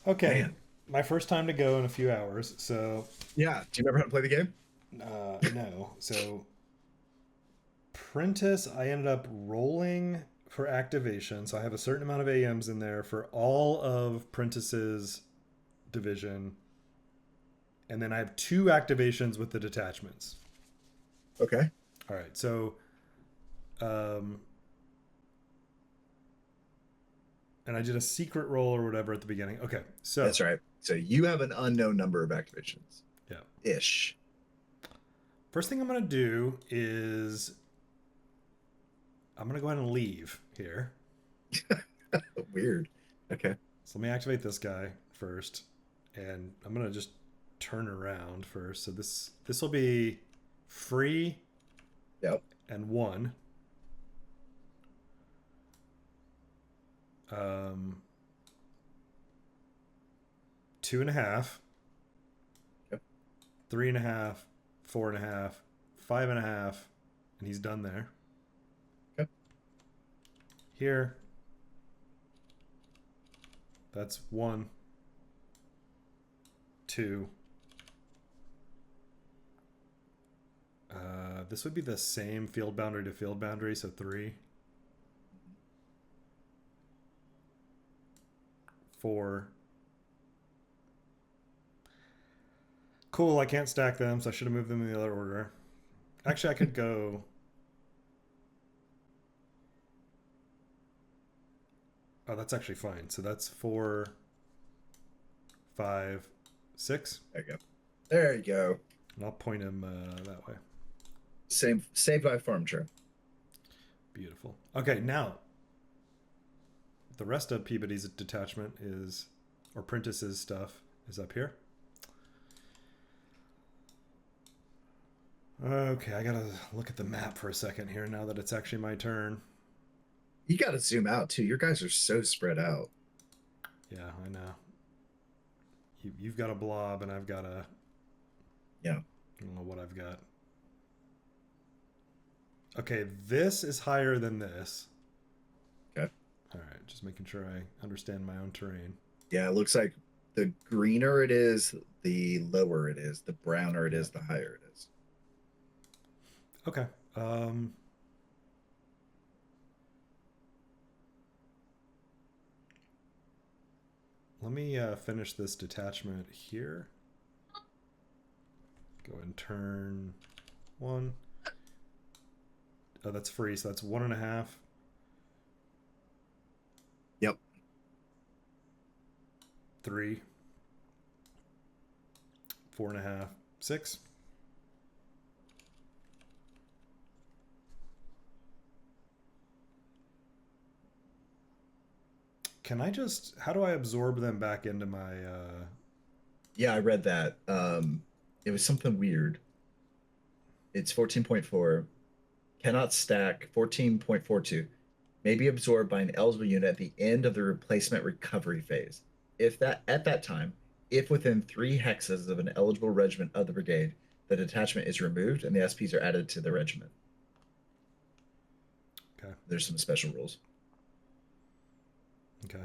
Okay, Man. my first time to go in a few hours. So yeah, do you remember how to play the game? No. So Prentice, I ended up rolling for activation. So I have a certain amount of AMs in there for all of Prentice's division. And then I have two activations with the detachments. Okay. All right. So, um, and I did a secret roll or whatever at the beginning. Okay. So, That's right. So you have an unknown number of activations. yeah. Ish. First thing I'm going to do is I'm going to go ahead and leave here. Weird. Okay. So let me activate this guy first. And I'm going to just turn around first. So this will be free Yep. and one. Um, 2.5, Yep. 3.5, 4.5, 5.5, and he's done there. Okay. Here, that's 1, 2. This would be the same field boundary to field boundary, so 3, 4. Cool, I can't stack them, so I should have moved them in the other order. Actually, I could go. Oh, that's actually fine. So that's 4, 5, 6. There you go. There you go. And I'll point him that way. Saved by farm trip. Beautiful. Okay, now the rest of Peabody's detachment is, or Prentice's stuff, is up here. Okay, I gotta look at the map for a second here now that it's actually my turn. You got to zoom out too. Your guys are so spread out. Yeah, I know. You've got a blob, and I've got a. Yeah. I don't know what I've got. Okay, this is higher than this. Okay. All right, just making sure I understand my own terrain. Yeah. It looks like the greener it is, the lower it is. The browner it Yeah. is, the higher it is. Okay. Let me finish this detachment here. Go and turn 1. Oh, that's free, so that's 1.5. Yep. 3, 4.5, 6. Can I just? How do I absorb them back into my? Yeah, I read that. It was something weird. It's 14.4. Cannot stack 14.42. May be absorbed by an eligible unit at the end of the replacement recovery phase. If that at that time, if within 3 hexes of an eligible regiment of the brigade, the detachment is removed and the SPs are added to the regiment. Okay. There's some special rules. Okay.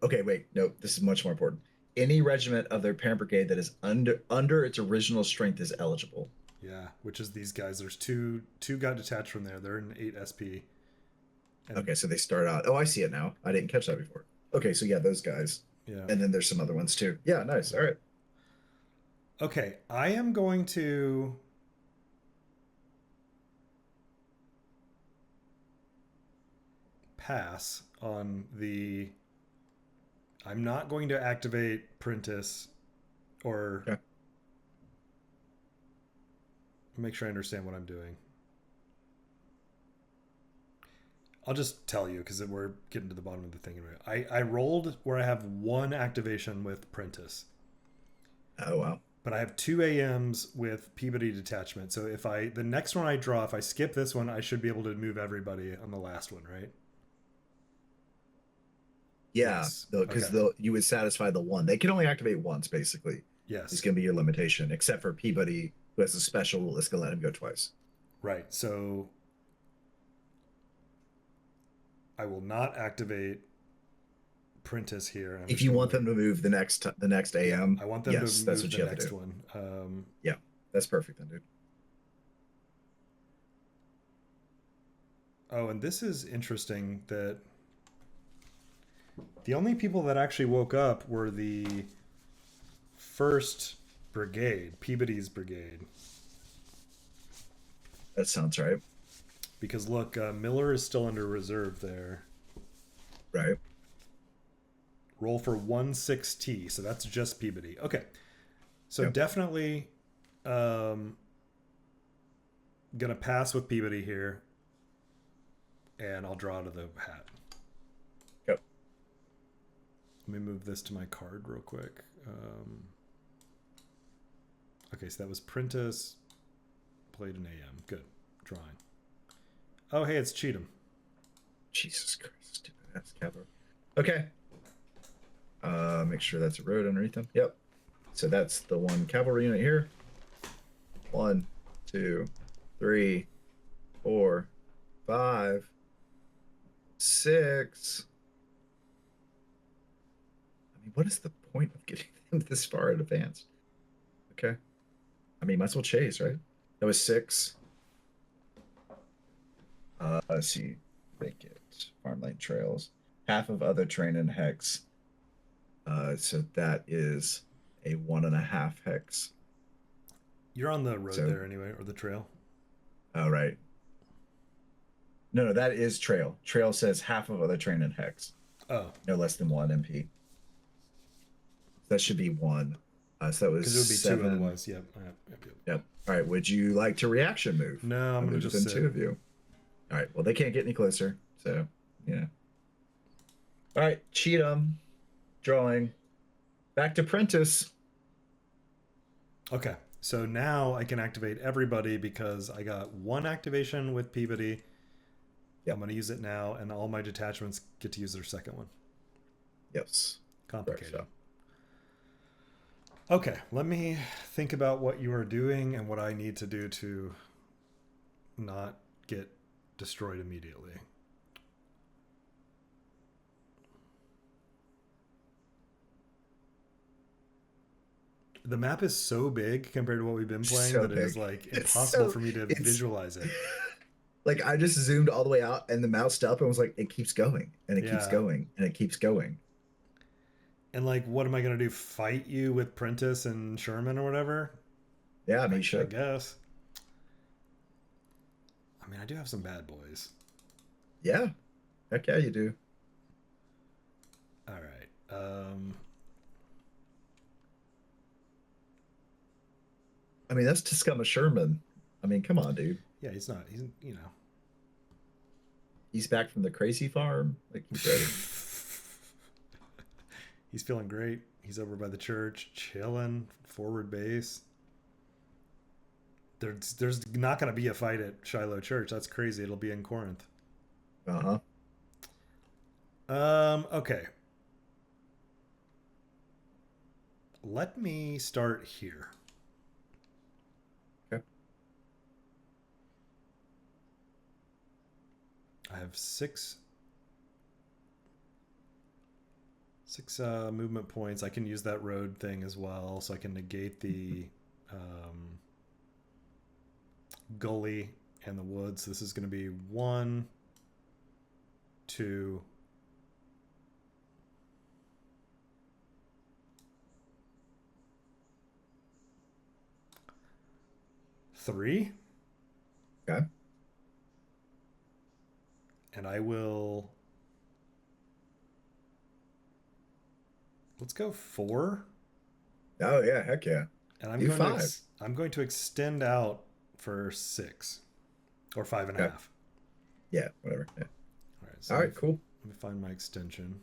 Okay, wait, no, this is much more important. Any regiment of their parent brigade that is under its original strength is eligible. Yeah, which is these guys. There's two got detached from there. They're in 8 SP. And Okay, so they start out. Oh, I see it now. I didn't catch that before. Okay, so yeah, those guys. yeah. And then there's some other ones too. Yeah, nice. All right. Okay, I am going to pass on the. I'm not going to activate Prentice or Okay. make sure I understand what I'm doing. I'll just tell you because we're getting to the bottom of the thing anyway. I rolled where I have 1 activation with Prentice, Oh wow. but I have 2 AMs with Peabody detachment. So if the next one I draw, if I skip this one, I should be able to move everybody on the last one, right? Yeah, Yes. because Okay. you would satisfy the one. They can only activate once, basically. It's Yes. going to be your limitation, except for Peabody, who has a special rule that's going to let him go twice. Right. So I will not activate Prentice here. I'm If just you going want to. them to move the next Yeah, AM, I want them to yes, that's move what the you have to next do. one. Yeah. That's perfect then, dude. Oh, and this is interesting that the only people that actually woke up were the first brigade, Peabody's brigade. That sounds right. Because look, Miller is still under reserve there. Right. Roll for 1-6T, so that's just Peabody. Okay, so Yep. definitely um, gonna pass with Peabody here, and I'll draw to the hat. Yep. Let me move this to my card real quick. Okay, so that was Prentice, played an AM. Good. Drawing. Oh, hey, it's Cheatham. Jesus Christ, stupid ass cavalry. Okay. Make sure that's a road underneath them. Yep. So that's the one cavalry unit here. 1, 2, 3, 4, 5, 6. I mean, what is the point of getting them this far in advance? Okay. I mean, might as well chase, right? That was 6. Let's see. Make it farmland trails. Half of other terrain and hex. So that is a 1.5 hex. You're on the road So, there anyway, or the trail. all right. No, that is trail. Trail says half of other terrain and hex. Oh, No less than 1 MP. That should be 1. So that was because it would be 7. 2 otherwise. Yep. Yep. All right. Would you like to reaction move? No, I'm gonna There's just been sit. 2 of you. All right. Well, they can't get any closer. So, yeah. All right. Cheatham. Drawing. Back to Prentice. Okay, so now I can activate everybody because I got 1 activation with Peabody. Yep. I'm going to use it now, and all my detachments get to use their second one. Yes. Complicated. Correct, Okay, let me think about what you are doing and what I need to do to not get destroyed immediately. The map is so big compared to what we've been playing so that it is big. like It's impossible so for me to it's visualize it. like I just zoomed all the way out and the mouse up and was like, it keeps going and it keeps Yeah. going and it keeps going. And like, what am I going to do? Fight you with Prentice and Sherman or whatever? Yeah, I mean, I, you I should. guess. I mean, I do have some bad boys. Yeah, heck yeah, you do. All right. I mean, that's Tuscumma Sherman. I mean, come on, dude. Yeah, he's not. He's you know. He's back from the crazy farm. Like he's ready. He's feeling great. He's over by the church, chilling, forward base. There's not going to be a fight at Shiloh Church. That's crazy. It'll be in Corinth. Uh huh. Okay. Let me start here. Okay. I have six movement points. I can use that road thing as well, so I can negate the gully and the woods. This is going to be 1, 2, 3, Okay. and I will. Let's go 4. Oh yeah, heck yeah. And I'm Do going to 5. I'm going to extend out for 6 or 5 and a Okay. half. Yeah, whatever. Yeah. All right. So All right, cool. let me find my extension.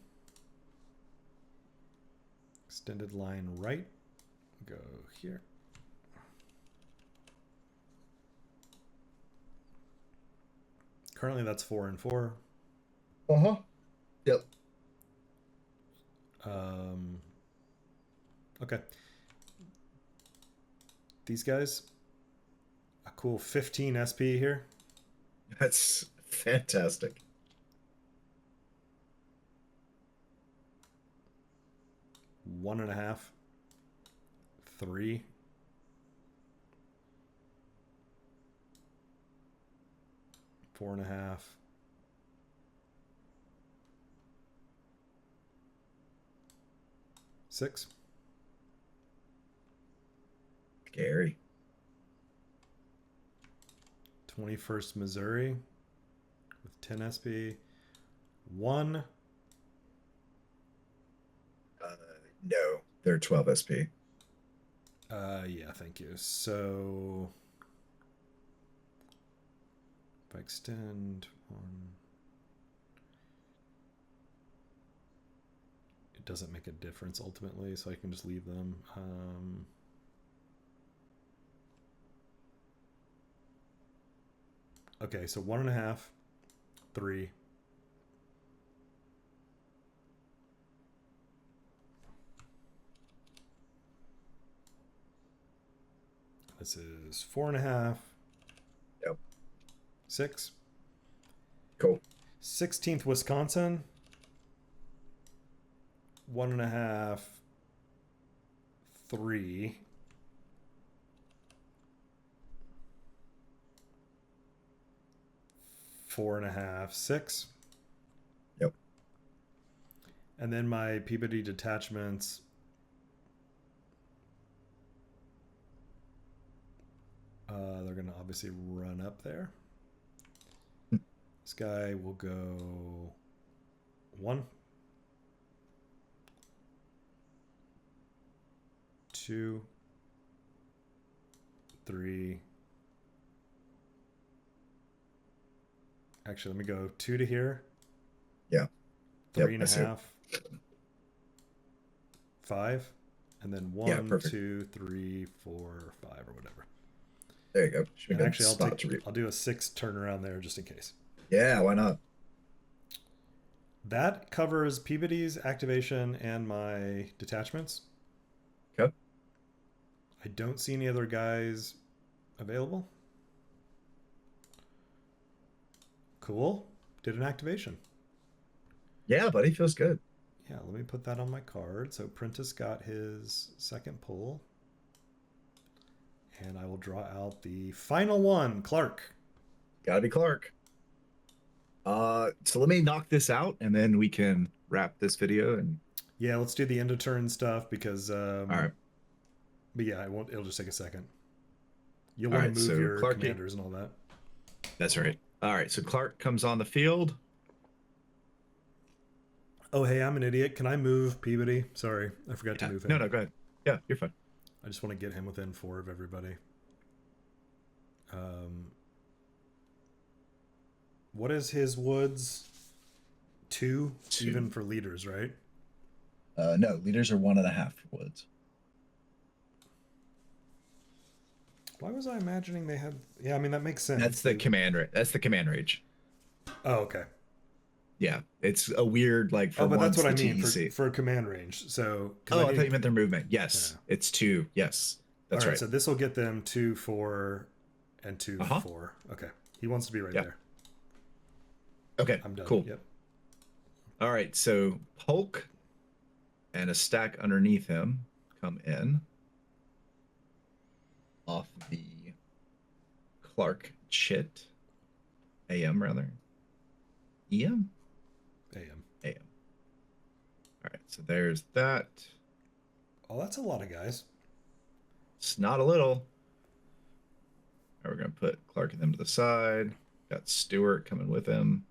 Extended line right. Go here. Currently, that's 4 and 4. Uh huh. Yep. Okay. These guys, a cool 15 SP here. That's fantastic. 1.5, 3. 4.5. Six. Scary. 21st Missouri with 10 SP. 1. No, they're 12 SP. Yeah, thank you. So if I extend 1, it doesn't make a difference ultimately, so I can just leave them. Okay, so 1.5, 3. This is 4.5. Yep. 6. Cool. 16th Wisconsin. 1.5, 3. Four and a half, 6. Yep. And then my Peabody detachments. They're going to obviously run up there. This guy will go 1, 2, 3. Actually, let me go 2 to here. Yeah. 3.5. 5. And then 1, Yeah, 2, 3, 4, 5, or whatever. there you go. And actually, I'll do a 6 turnaround there just in case. Yeah, why not? That covers Peabody's activation and my detachments. Okay. I don't see any other guys available. Cool. Did an activation. Yeah, buddy, feels good. Yeah, let me put that on my card. So Prentice got his second pull. And I will draw out the final one, Clark. Gotta be Clark. So let me knock this out and then we can wrap this video and Yeah, let's do the end of turn stuff because all right. But yeah, it'll just take a second. You'll All want right, to move so your Clark, commanders and all that. that's right. All right, so Clark comes on the field. Oh, hey, I'm an idiot. Can I move Peabody? Sorry, I forgot to move him. No, go ahead. Yeah, you're fine. I just want to get him within 4 of everybody. What is his woods? 2, 2. even for leaders, right? No, leaders are 1.5 for woods. Why was I imagining they had? Yeah, I mean that makes sense. That's the command. That's the command range. Oh, okay. Yeah, it's a weird like for but that's once what the I mean TEC. for command range. So I thought you meant their movement. Yes, yeah. it's 2. Yes, that's all right. right. So this will get them 2, 4, and 2, 4. Okay, he wants to be right there. Okay, I'm done. cool. Yep. All right, so Polk and a stack underneath him come in off the Clark Chit AM rather. EM? AM. AM. All right, so there's that. Oh, that's a lot of guys. It's not a little. Now we're gonna put Clark and them to the side. Got Stewart coming with him.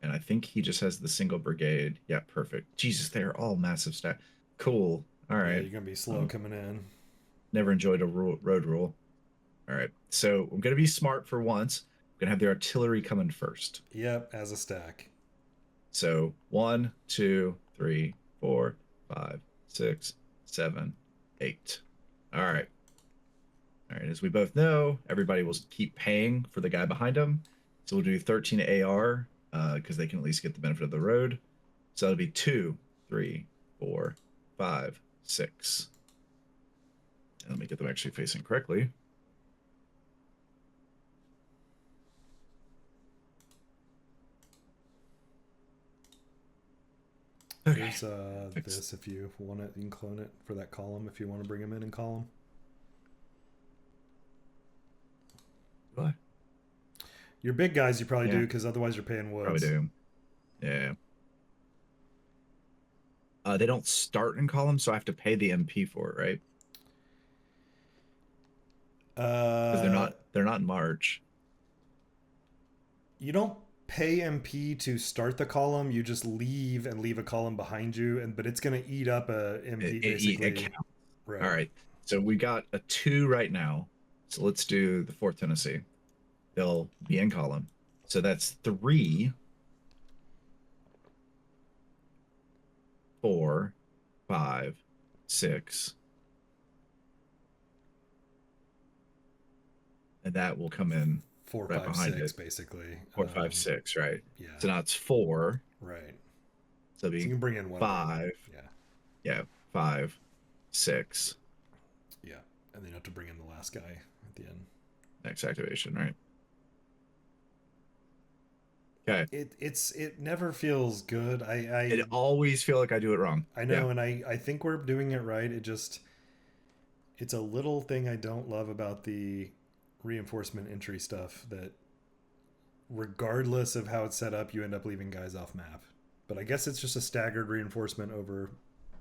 And I think he just has the single brigade. Yeah, perfect. Jesus, they're all massive stack. Cool. All right. Yeah, you're gonna be slow coming in. Never enjoyed a road rule. All right. So I'm gonna be smart for once. I'm gonna have the artillery coming first. Yep, as a stack. So 1, 2, 3, 4, 5, 6, 7, 8. All right. All right. As we both know, everybody will keep paying for the guy behind them. So we'll do 13 AR because they can at least get the benefit of the road. So that'll be 2, 3, 4, 5, 6. And let me get them actually facing correctly. Okay. Here's this if you want it. You can clone it for that column if you want to bring him in and column. Do I? Your big guys you probably do Yeah, because otherwise you're paying probably woods. do. Yeah. They don't start in column, so I have to pay the MP for it, right? Because Uh, they're not in March. you don't pay MP to start the column. You just leave and leave a column behind you, and but it's gonna eat up a MP It basically. counts. All Right. right. So we got a 2 right now. So let's do the fourth Tennessee. They'll be in column. So that's 3, 4, 5, 6, and that will come in Four, right five, behind six, it. basically. 4, 5, 6, right? Yeah. So now it's 4. Right. So it'll So you be can bring in one more. 5. Yeah. Yeah, 5, 6. Yeah. And then you have to bring in the last guy at the end. Next activation, right? Okay. It never feels good. It always feel like I do it wrong. I Yeah. know, and I think we're doing it right. It's a little thing I don't love about the reinforcement entry stuff that regardless of how it's set up, you end up leaving guys off map. But I guess it's just a staggered reinforcement over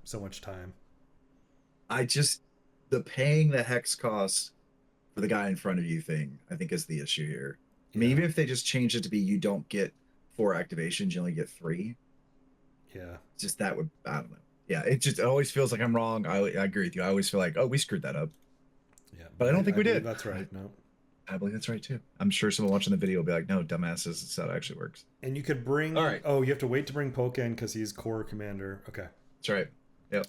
so much time. I just the paying the hex cost for the guy in front of you thing, I think is the issue here. I mean, Yeah. even if they just change it to be you don't get 4 activations, you only get 3. Yeah. Just that would I don't know. Yeah, it always feels like I'm wrong. I agree with you. I always feel like, oh, we screwed that up. Yeah. But But I don't think I we believe did. that's right. No. I believe that's right too. I'm sure someone watching the video will be like, no, dumbasses, that's how it actually works. And you could All bring. right. Oh, you have to wait to bring Polk in because he's core commander. Okay. That's right. Yep.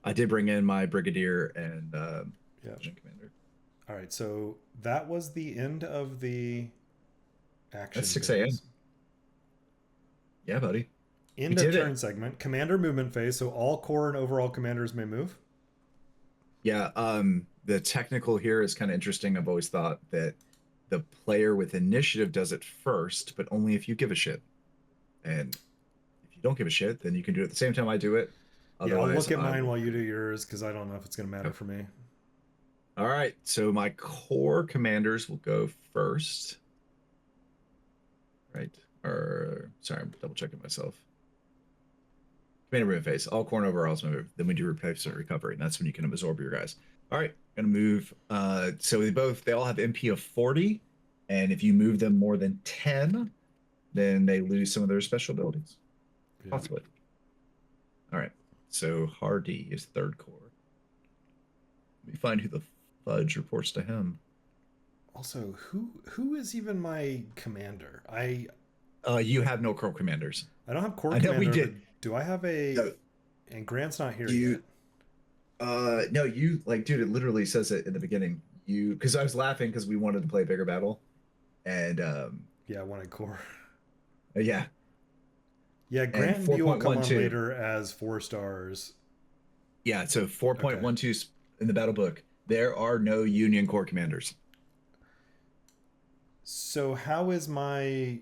I did bring in my brigadier and Yeah. division commander. All right. So that was the end of the action That's 6 a.m. phase. Yeah, buddy. We End of did turn it. segment. Commander movement phase. So all core and overall commanders may move. Yeah, the technical here is kind of interesting. I've always thought that the player with initiative does it first, but only if you give a shit. And if you don't give a shit, then you can do it at the same time I do it. Yeah, I'll Otherwise, look at I mine will. while you do yours because I don't know if it's going to matter for me. All right, so my core commanders will go first. Right? Or sorry, I'm double checking myself. Commander movement phase. All core and overalls move. Then we do replacement recovery, and that's when you can absorb your guys. All right, gonna move. So they all have MP of 40, and if you move them more than 10, then they lose some of their special abilities. Yeah. Possibly. All right. So Hardy is third core. Let me find who the fudge reports to him. Also, who is even my commander? You have no core commanders. I don't have core I know we commander, but did. do I have a? No, And Grant's not here you yet. no, you like, dude, it literally says it in the beginning. You because I was laughing because we wanted to play a bigger battle. And Yeah, I wanted core. yeah. Yeah, And Grant and B will come on 4.12. later as 4 stars. Yeah, so Okay. 4.12 in the battle book, there are no Union Corps commanders. So how is my?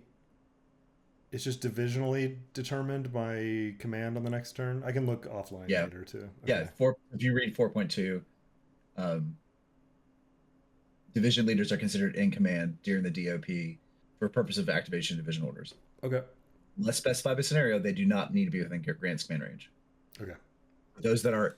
It's just divisionally determined by command on the next turn. I can look offline Yeah. later too. Yeah, Okay. if you read 4.2, um, division leaders are considered in command during the DOP for purpose of activation of division orders. Okay. Unless specified by scenario, they do not need to be within Grant's command range. Okay. Those that are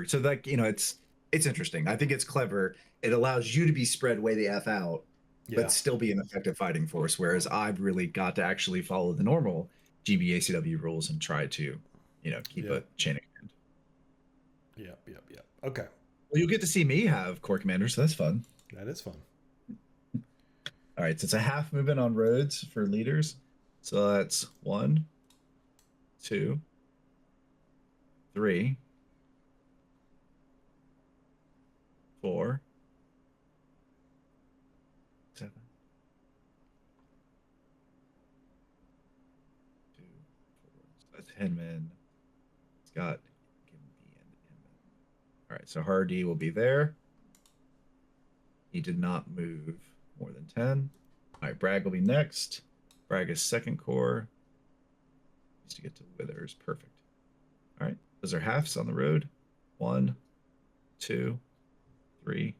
so like it's interesting. I think it's clever. It allows you to be spread way the f out, Yeah. but still be an effective fighting force. Whereas I've really got to actually follow the normal GBACW rules and try to, keep Yeah. a chain of command. Yep. Yep. Yep. Okay. Well, you'll get to see me have core commanders, so that's fun. That is fun. All right, so it's a half movement on roads for leaders. So that's 1, 2, 3, 4, 7, 2, 4. So that's Hinman. It's got Gimby and Hinman. All right, so Hardy will be there. He did not move more than 10. All right, Bragg will be next. Bragg is second core. Needs to get to Withers. Perfect. All right, those are halves on the road. 1, 2, 3,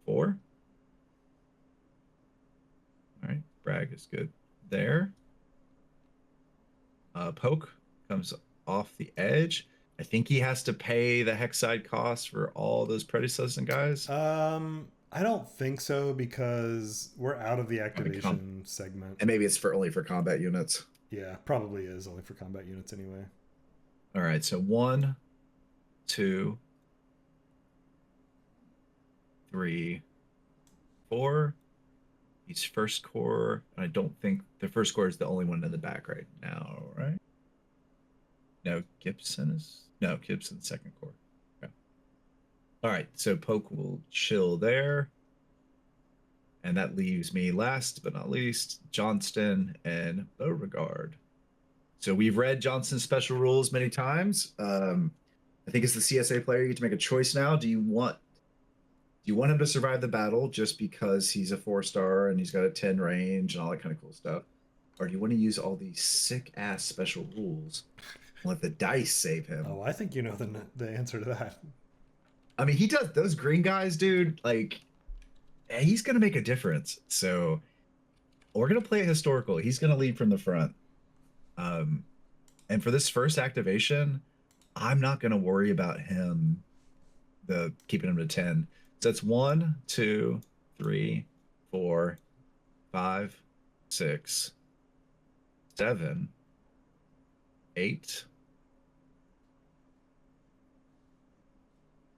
4. All right, Bragg is good there. Poke comes off the edge. I think he has to pay the Hexside cost for all those predecessor guys. I don't think so because we're out of the Probably activation segment. and maybe it's for only for combat units. Yeah, probably is only for combat units anyway. All right, so 1, 2, 3, 4. He's first core. I don't think the first core is the only one in the back right now, right? No, Gibson's second core. Okay. All right, so Poke will chill there. And that leaves me last but not least, Johnston and Beauregard. So we've read Johnston's special rules many times. I think as the CSA player, you get to make a choice now. Do you want him to survive the battle just because he's a 4-star and he's got a 10 range and all that kind of cool stuff? Or do you want to use all these sick ass special rules and let the dice save him? Oh, I think you know the answer to that. I mean, he does those green guys, dude. Like, he's gonna make a difference. So we're gonna play it historical. He's gonna lead from the front. And for this first activation, I'm not gonna worry about him, the keeping him to 10. So that's 1, 2, 3, 4, 5, 6, 7, 8,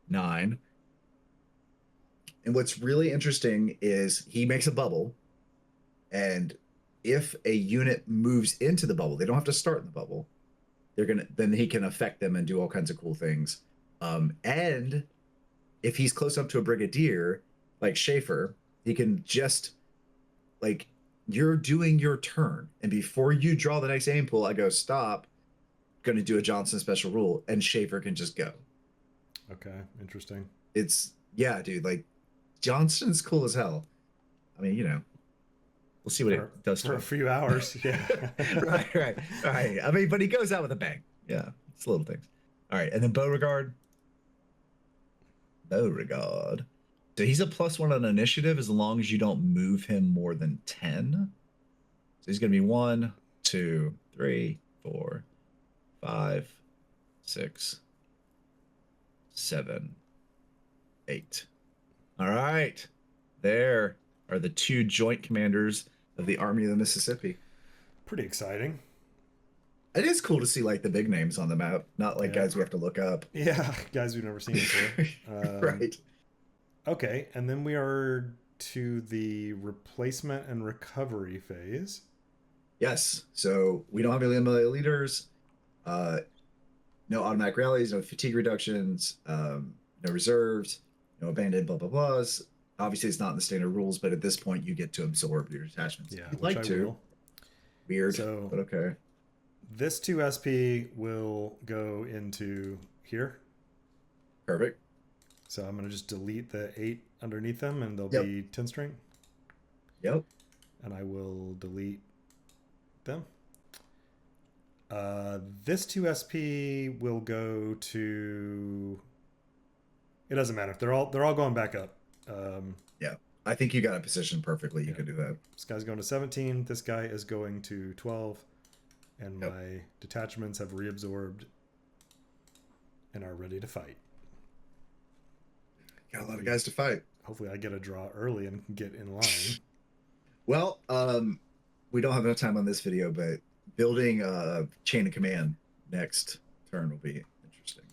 9. And what's really interesting is he makes a bubble, and if a unit moves into the bubble, they don't have to start in the bubble. Then he can affect them and do all kinds of cool things. And if he's close up to a brigadier like Schaefer, he can just, like, you're doing your turn, and before you draw the next aim pool, I go stop, going to do a Johnson special rule, and Schaefer can just go. Okay, interesting. It's, yeah, dude, like, Johnston's cool as hell. I mean, we'll see what it does for a few hours. Yeah. right. I mean, but he goes out with a bang. Yeah, it's little things. All right, and then Beauregard. So he's a +1 on initiative as long as you don't move him more than 10. So he's going to be 1, 2, 3, 4, 5, 6, 7, 8. All right. There are the 2 joint commanders of the Army of the Mississippi. Pretty exciting. It is cool to see, like, the big names on the map, not like guys we have to look up. Yeah, guys we've never seen before. Right. Okay, and then we are to the replacement and recovery phase. Yes. So we don't have any eliminated leaders. No automatic rallies, no fatigue reductions, no reserves, no abandoned blah blah blahs. Obviously, it's not in the standard rules, but at this point, you get to absorb your detachments. Yeah, you'd like to. Will. Weird, so, but okay. This 2 SP will go into here. Perfect. So I'm going to just delete the 8 underneath them, and they'll be 10 string. Yep. And I will delete them. This 2 SP will go to... It doesn't matter. They're all going back up. Yeah. I think you got it positioned perfectly. You can do that. This guy's going to 17. This guy is going to 12. And my detachments have reabsorbed and are ready to fight. Got a lot of guys to fight. Hopefully I get a draw early and can get in line. Well, we don't have enough time on this video, but building a chain of command next turn will be interesting.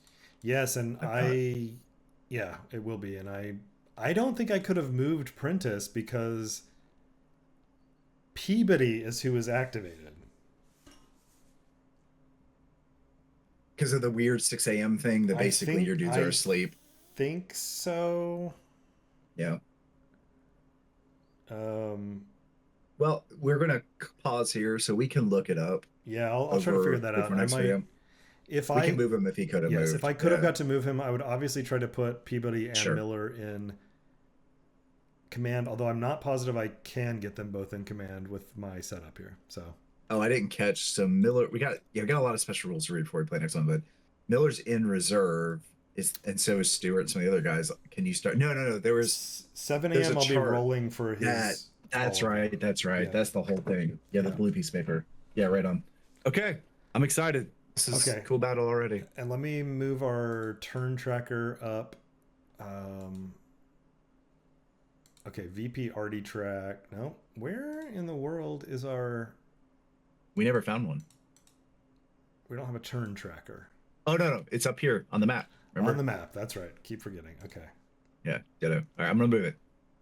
Yes, and yeah, it will be. And I don't think I could have moved Prentice because Peabody is who is activated. Because of the weird 6 a.m. thing that basically your dudes are asleep. Think so. Yeah. Well, we're gonna pause here so we can look it up. Yeah, I'll try to figure that out. Next video. If we can move him if he could have moved. Yes, if I could have got to move him, I would obviously try to put Peabody and Miller in command. Although I'm not positive I can get them both in command with my setup here. So. Oh, I didn't catch. So Miller, we got a lot of special rules to read before we play next one. But Miller's in reserve, and so is Stewart and some of the other guys. Can you start? No. There was 7 a.m. I'll be rolling for his That's all of them. right. That's right. Yeah. That's the whole thing. Yeah, the Yeah. blue piece of paper. Yeah, right on. Okay, I'm excited. This is Okay. a cool battle already. And let me move our turn tracker up. Um, okay, VP RD track. No, where in the world is our? We never found one. We don't have a turn tracker Oh no, it's up here on the map. on Remember? the map. That's right. Keep forgetting. Okay, Yeah, ditto. All right, I'm gonna move it.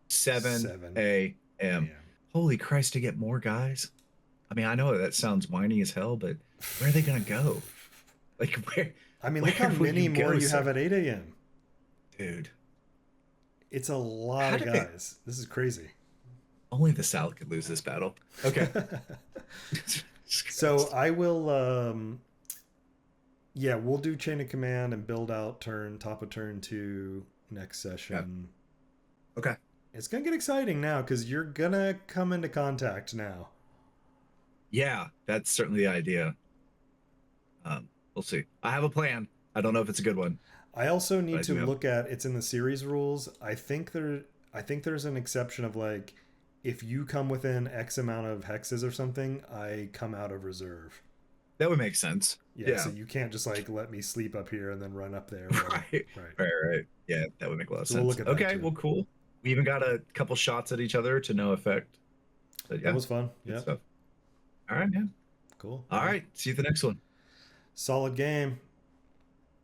7 7 a.m. a.m. Holy Christ, to get more guys. I mean, I know that sounds whiny as hell, but where are they gonna go? Like where? I mean, look how Where will many you more go, you have sir? at 8 a.m. Dude, It's a lot how of did they? guys. This is crazy. Only the South could lose this battle. Okay. So I will. Yeah, we'll do chain of command and build out turn top of turn 2 next Yeah. session. Okay. It's gonna get exciting now because you're gonna come into contact now. Yeah, that's certainly the idea. We'll see. I have a plan. I don't know if it's a good one, I also but need I to do have. look at it's in the series rules. I think there's an exception of like if you come within X amount of hexes or something, I come out of reserve. That would make sense. Yeah, so Yeah. you can't just like let me sleep up here and then run up there. Whatever. Right. Right. Right. Yeah, that would make a lot of So we'll sense. look at that Okay. too. Well, cool. We even got a couple shots at each other to no effect. But That yeah, was fun. good Yep. stuff. All right, man. Cool. All Well, right. See you at the next one. solid game.